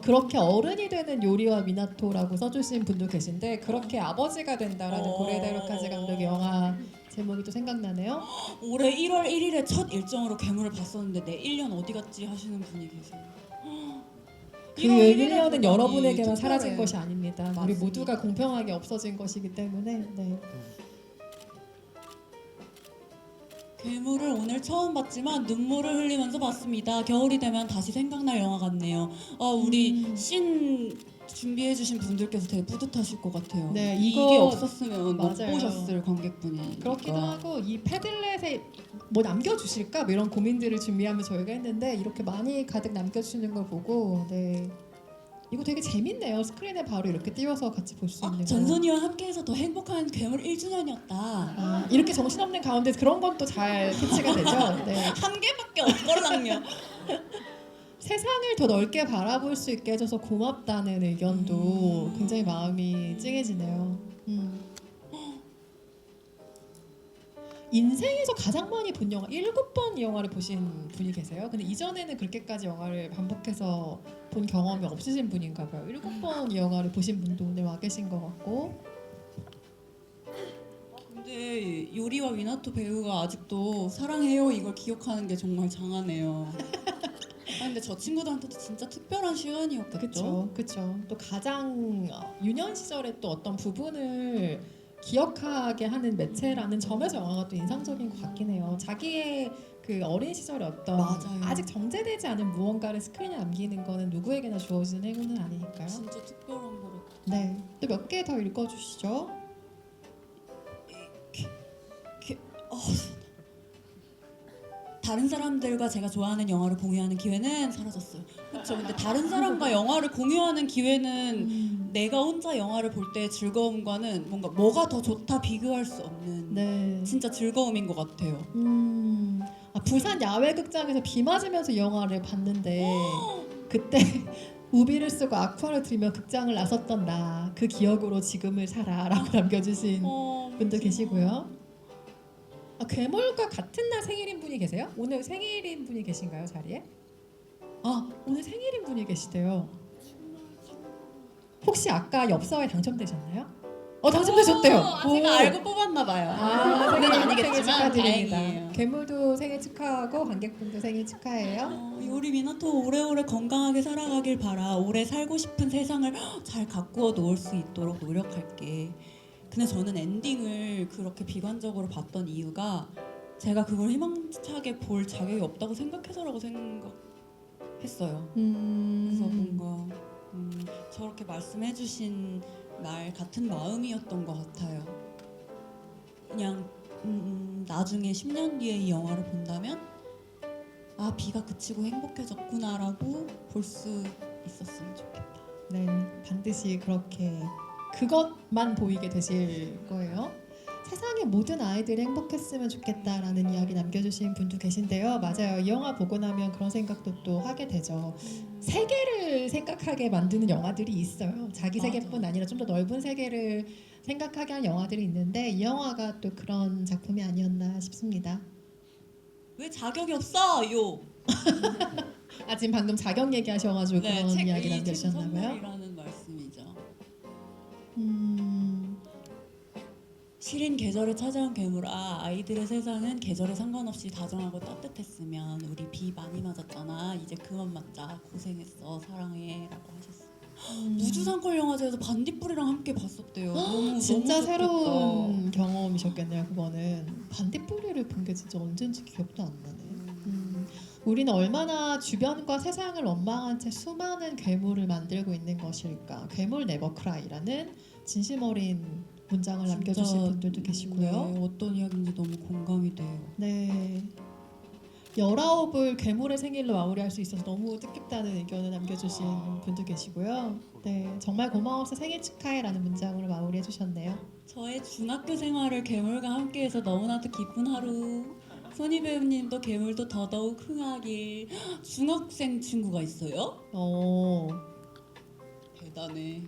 Speaker 1: 그렇게 어른이 되는 요리와 미나토라고 써주신 분도 계신데 그렇게 아버지가 된다라는 고레다 히로카즈 감독의 영화 제목이 또 생각나네요.
Speaker 2: 올해 1월 1일에 첫 일정으로 괴물을 봤었는데 내 1년 어디 갔지 하시는 분이 계세요.
Speaker 1: 그
Speaker 2: 1월
Speaker 1: 1년은
Speaker 2: 보다니
Speaker 1: 여러분에게만
Speaker 2: 특별해.
Speaker 1: 사라진 것이 아닙니다. 우리
Speaker 2: 맞습니다.
Speaker 1: 모두가 공평하게 없어진 것이기 때문에 네.
Speaker 2: 괴물을 오늘 처음 봤지만 눈물을 흘리면서 봤습니다. 겨울이 되면 다시 생각날 영화 같네요. 우리 씬 준비해주신 분들께서 되게 뿌듯하실 것 같아요.
Speaker 1: 네,
Speaker 2: 이게
Speaker 1: 이거
Speaker 2: 없었으면 못
Speaker 1: 맞아요.
Speaker 2: 보셨을 관객분이.
Speaker 1: 그렇기도 하고 이 패들렛에 뭐 남겨주실까 뭐 이런 고민들을 준비하면서 저희가 했는데 이렇게 많이 가득 남겨주시는 걸 보고 네 이거 되게 재밌네요. 스크린에 바로 이렇게 띄워서 같이 볼 수 있는 거.
Speaker 2: 전선이와 함께해서 더 행복한 괴물 1주년이었다.
Speaker 1: 이렇게 정신없는 가운데 그런 건 또 잘 캐치가 되죠. 네.
Speaker 2: 한 개밖에 없걸랑요.
Speaker 1: 세상을 더 넓게 바라볼 수 있게 해줘서 고맙다는 의견도 굉장히 마음이 찡해지네요. 인생에서 가장 많이 본 영화 7번 이 영화를 보신 분이 계세요. 근데 이전에는 그렇게까지 영화를 반복해서 본 경험이 없으신 분인가 봐요. 7번 이 영화를 보신 분도 오늘 와 계신 것 같고.
Speaker 2: 근데 요리와 미나토 배우가 아직도 사랑해요 이걸 기억하는 게 정말 장하네요. 근데 저 친구들한테도 진짜 특별한 시간이었겠죠.
Speaker 1: 그렇죠, 그렇죠. 또 가장 유년 시절에 또 어떤 부분을 기억하게 하는 매체라는 점에서 영화가 또 인상적인 것 같긴 해요. 자기의 그 어린 시절의 어떤
Speaker 2: 맞아요.
Speaker 1: 아직 정제되지 않은 무언가를 스크린에 남기는 거는 누구에게나 주어지는 행운은 아니니까요.
Speaker 2: 진짜 특별한 것 같아요.
Speaker 1: 네, 또 몇 개 더 읽어주시죠.
Speaker 2: 다른 사람들과 제가 좋아하는 영화를 공유하는 기회는 사라졌어요. 그렇죠. 근데 다른 사람과 영화를 공유하는 기회는 내가 혼자 영화를 볼 때의 즐거움과는 뭔가 뭐가 더 좋다 비교할 수 없는
Speaker 1: 네.
Speaker 2: 진짜 즐거움인 것 같아요.
Speaker 1: 부산 야외극장에서 비 맞으면서 이 영화를 봤는데 그때 우비를 쓰고 아쿠아를 들며 극장을 나섰던 나 그 기억으로 지금을 살아라고 남겨주신 분들 계시고요. 괴물과 같은 날 생일인 분이 계세요? 오늘 생일인 분이 계신가요 자리에? 오늘 생일인 분이 계시대요. 혹시 아까 엽서에 당첨되셨나요? 당첨되셨대요.
Speaker 2: 제가 알고 뽑았나 봐요.
Speaker 1: 생일
Speaker 2: 그건 아니겠지만
Speaker 1: 생일 축하드립니다.
Speaker 2: 다행이에요.
Speaker 1: 괴물도 생일 축하하고 관객분도 생일 축하해요.
Speaker 2: 요리 미나토 오래오래 건강하게 살아가길 바라. 오래 살고 싶은 세상을 잘 가꾸어 놓을 수 있도록 노력할게. 근데 저는 엔딩을 그렇게 비관적으로 봤던 이유가 제가 그걸 희망차게 볼 자격이 없다고 생각해서라고 생각했어요. 그래서 뭔가 저렇게 말씀해주신 말 같은 마음이었던 것 같아요. 그냥 나중에 10년 뒤에 이 영화를 본다면 비가 그치고 행복해졌구나라고 볼 수 있었으면 좋겠다.
Speaker 1: 네, 반드시 그렇게 그것만 보이게 되실 거예요. 세상의 모든 아이들이 행복했으면 좋겠다라는 이야기 남겨주신 분도 계신데요. 맞아요. 이 영화 보고 나면 그런 생각도 또 하게 되죠. 세계를 생각하게 만드는 영화들이 있어요. 자기
Speaker 2: 맞아.
Speaker 1: 세계뿐 아니라 좀 더 넓은 세계를 생각하게 하는 영화들이 있는데 이 영화가 또 그런 작품이 아니었나 싶습니다.
Speaker 2: 왜 자격이 없어요?
Speaker 1: 아 지금 방금 자격 얘기하셔가지고 그런 이야기
Speaker 2: 이
Speaker 1: 남겨주셨나 봐요.
Speaker 2: 선물이라는 말씀이죠.
Speaker 1: 음,
Speaker 2: 시린 계절을 찾아온 괴물아, 아이들의 세상은 계절에 상관없이 다정하고 따뜻했으면 우리 비 많이 맞았잖아. 이제 그만 맞자. 고생했어. 사랑해라고 하셨어요. 우주상걸 영화제에서 반딧불이랑 함께 봤었대요. 너무
Speaker 1: 진짜
Speaker 2: 너무
Speaker 1: 새로운 경험이셨겠네요. 그거는 반딧불이를 본 게 진짜 언젠지 기억도 안 나네. 우리는 얼마나 주변과 세상을 원망한 채 수많은 괴물을 만들고 있는 것일까. 괴물 네버 크라이라는 진심 어린 문장을
Speaker 2: 좋겠다.
Speaker 1: 남겨주신
Speaker 2: 진짜,
Speaker 1: 분들도 계시고요.
Speaker 2: 네, 어떤 이야기인지 너무 공감이 돼요.
Speaker 1: 네. 19을 괴물의 생일로 마무리할 수 있어서 너무 뜻깊다는 의견을 남겨주신 분도 계시고요. 네, 정말 고마워서 생일 축하해라는 문장으로 마무리해 주셨네요.
Speaker 2: 저의 중학교 생활을 괴물과 함께해서 너무나도 기쁜 하루. 소니 배우님도 괴물도 더더욱 흥하길. 중학생 친구가 있어요? 대단해.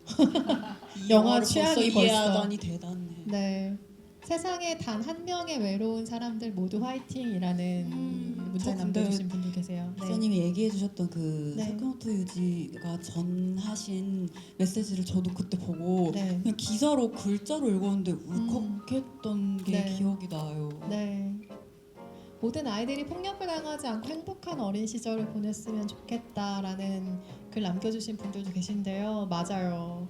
Speaker 2: 이
Speaker 1: 영화
Speaker 2: 영화를
Speaker 1: 취향이
Speaker 2: 벌써 이해하다니 대단해.
Speaker 1: 네. 세상에 단 한 명의 외로운 사람들 모두 화이팅이라는 문장
Speaker 2: 저 근데
Speaker 1: 남겨주신 분도 계세요. 네.
Speaker 2: 기자님이 얘기해주셨던 그
Speaker 1: 네.
Speaker 2: 사카모토 유지가 전하신 메시지를 저도 그때 보고
Speaker 1: 네.
Speaker 2: 그냥 기사로 글자로 읽었는데 울컥했던 게
Speaker 1: 네.
Speaker 2: 기억이 나요.
Speaker 1: 네. 모든 아이들이 폭력을 당하지 않고 행복한 어린 시절을 보냈으면 좋겠다라는 글 남겨주신 분들도 계신데요. 맞아요.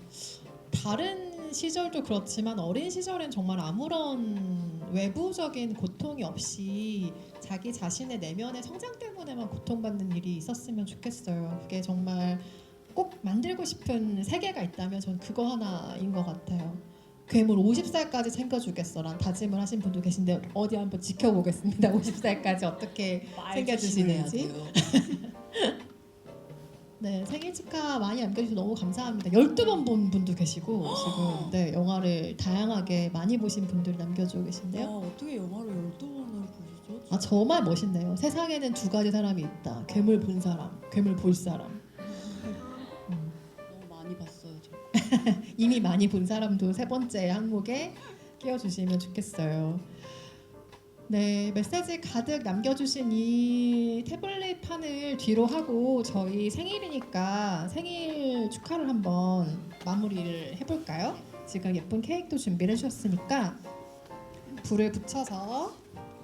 Speaker 1: 다른 시절도 그렇지만 어린 시절엔 정말 아무런 외부적인 고통이 없이 자기 자신의 내면의 성장 때문에만 고통받는 일이 있었으면 좋겠어요. 그게 정말 꼭 만들고 싶은 세계가 있다면 전 그거 하나인 것 같아요. 괴물 50살까지 챙겨주겠어란 다짐을 하신 분도 계신데 어디 한번 지켜보겠습니다. 50살까지 어떻게 챙겨주시는지. 네, 생일 축하 많이 남겨주셔서 너무 감사합니다. 12번 본 분도 계시고 지금 네, 영화를 다양하게 많이 보신 분들이 남겨주고 계신데요.
Speaker 2: 어떻게 영화를 12번을 보시죠?
Speaker 1: 아 정말 멋있네요. 세상에는 두 가지 사람이 있다. 괴물 본 사람, 괴물 볼 사람.
Speaker 2: 너무 많이 봤어요. 저.
Speaker 1: 이미 많이 본 사람도 세 번째 항목에 끼워주시면 좋겠어요. 네, 메시지 가득 남겨주신 이 태블릿 판을 뒤로 하고 저희 생일이니까 생일 축하를 한번 마무리를 해볼까요? 지금 예쁜 케이크도 준비를 해주셨으니까 불을 붙여서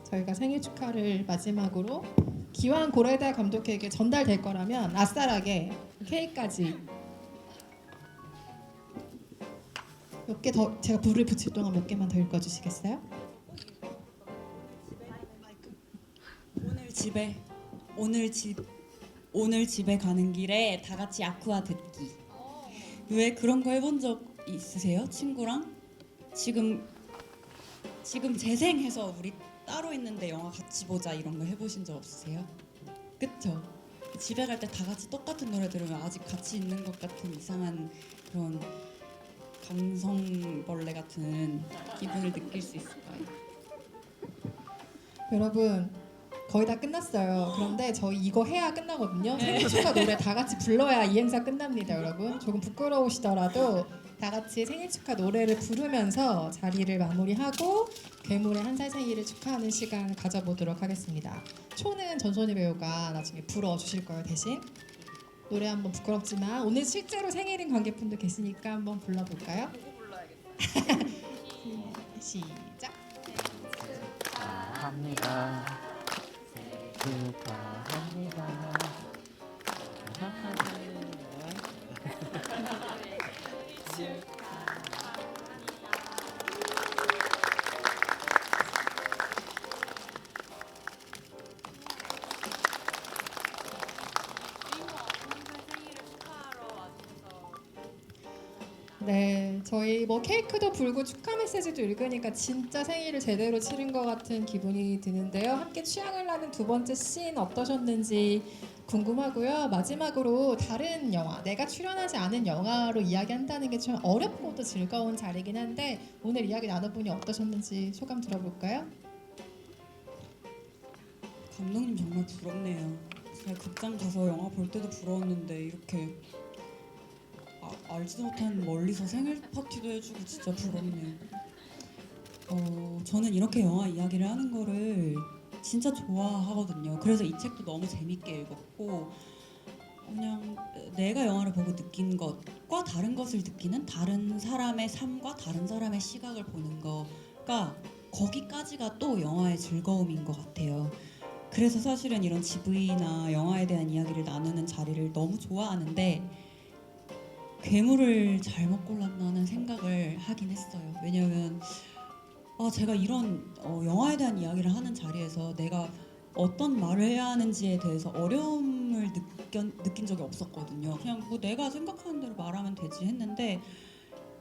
Speaker 1: 저희가 생일 축하를 마지막으로 기왕 고레다 감독에게 전달될 거라면 아싸라게 케이크까지 몇 개 더 제가 불을 붙일 동안 몇 개만 더 읽어주시겠어요?
Speaker 2: 오늘 집에 가는 길에 다 같이 아쿠아 듣기. 왜 그런 거 해본 적 있으세요? 친구랑 지금 재생해서 우리 따로 있는데 영화 같이 보자 이런 거 해보신 적 없으세요? 그쵸? 집에 갈 때 다 같이 똑같은 노래 들으면 아직 같이 있는 것 같은 이상한 그런 감성벌레 같은 기분을 느낄 수 있을 거예요.
Speaker 1: 여러분 거의 다 끝났어요. 그런데 저희 이거 해야 끝나거든요. 생일 축하 노래 다 같이 불러야 이 행사 끝납니다, 여러분. 조금 부끄러우시더라도 다 같이 생일 축하 노래를 부르면서 자리를 마무리하고 괴물의 한 살 생일을 축하하는 시간 가져보도록 하겠습니다. 초는 전소니 배우가 나중에 불어주실 거예요, 대신. 노래 한번 부끄럽지만 오늘 실제로 생일인 관객분도 계시니까 한번 불러볼까요? 시작.
Speaker 5: 합니다. 축하합니다.
Speaker 1: 네, 저희 뭐 케이크도 불고 축하 메시지도 읽으니까 진짜 생일을 제대로 치른 것 같은 기분이 드는데요. 함께 취향을 출연하는 두 번째 씬 어떠셨는지 궁금하고요. 마지막으로 다른 영화, 내가 출연하지 않은 영화로 이야기한다는 게 좀 어렵고 또 즐거운 자리긴 한데 오늘 이야기 나눠보니 어떠셨는지 소감 들어볼까요?
Speaker 2: 감독님 정말 부럽네요. 제가 극장 가서 영화 볼 때도 부러웠는데 이렇게 알지도 못한 멀리서 생일 파티도 해주고 진짜 부럽네요. 저는 이렇게 영화 이야기를 하는 거를 진짜 좋아하거든요. 그래서 이 책도 너무 재밌게 읽었고 그냥 내가 영화를 보고 느낀 것과 다른 것을 느끼는 다른 사람의 삶과 다른 사람의 시각을 보는 거가 거기까지가 또 영화의 즐거움인 것 같아요. 그래서 사실은 이런 GV나 영화에 대한 이야기를 나누는 자리를 너무 좋아하는데 괴물을 잘못 골랐나는 생각을 하긴 했어요. 왜냐하면 제가 이런 영화에 대한 이야기를 하는 자리에서 내가 어떤 말을 해야 하는지에 대해서 어려움을 느낀 적이 없었거든요. 그냥 뭐 내가 생각하는 대로 말하면 되지 했는데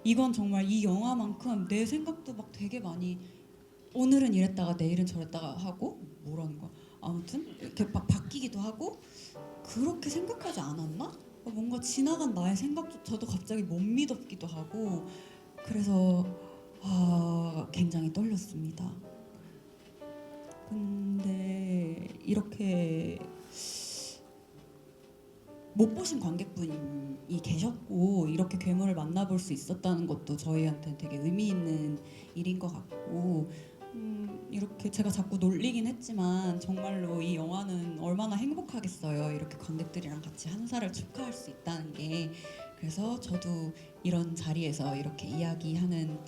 Speaker 2: 이건 정말 이 영화만큼 내 생각도 막 되게 많이 오늘은 이랬다가 내일은 저랬다가 하고 뭐라는 거야. 아무튼 이렇게 막 바뀌기도 하고 그렇게 생각하지 않았나? 뭔가 지나간 나의 생각조차도 갑자기 못 믿었기도 하고 그래서 굉장히 떨렸습니다. 근데 이렇게 못 보신 관객분이 계셨고 이렇게 괴물을 만나볼 수 있었다는 것도 저희한테 되게 의미 있는 일인 것 같고 이렇게 제가 자꾸 놀리긴 했지만 정말로 이 영화는 얼마나 행복하겠어요. 이렇게 관객들이랑 같이 한 살을 축하할 수 있다는 게. 그래서 저도 이런 자리에서 이렇게 이야기하는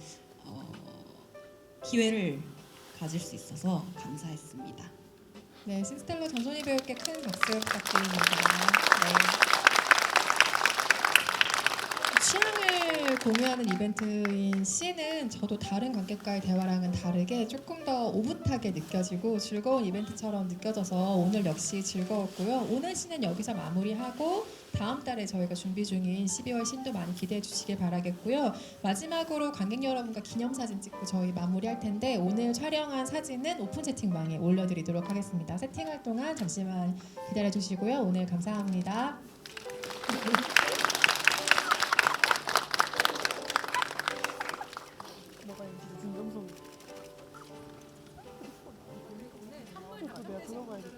Speaker 2: 기회를 가질 수 있어서 감사했습니다.
Speaker 1: 네, 신스텔라 전소희 배우께 큰 박수 부탁드립니다. 네. 취향을 공유하는 이벤트인 씬은 저도 다른 관객과의 대화랑은 다르게 조금 더 오붓하게 느껴지고 즐거운 이벤트처럼 느껴져서 오늘 역시 즐거웠고요. 오늘 씬은 여기서 마무리하고 다음 달에 저희가 준비 중인 12월 씬도 많이 기대해 주시길 바라겠고요. 마지막으로 관객 여러분과 기념사진 찍고 저희 마무리할 텐데 오늘 촬영한 사진은 오픈 채팅방에 올려드리도록 하겠습니다. 세팅할 동안 잠시만 기다려 주시고요. 오늘 감사합니다.
Speaker 5: 내가 들어가야겠지.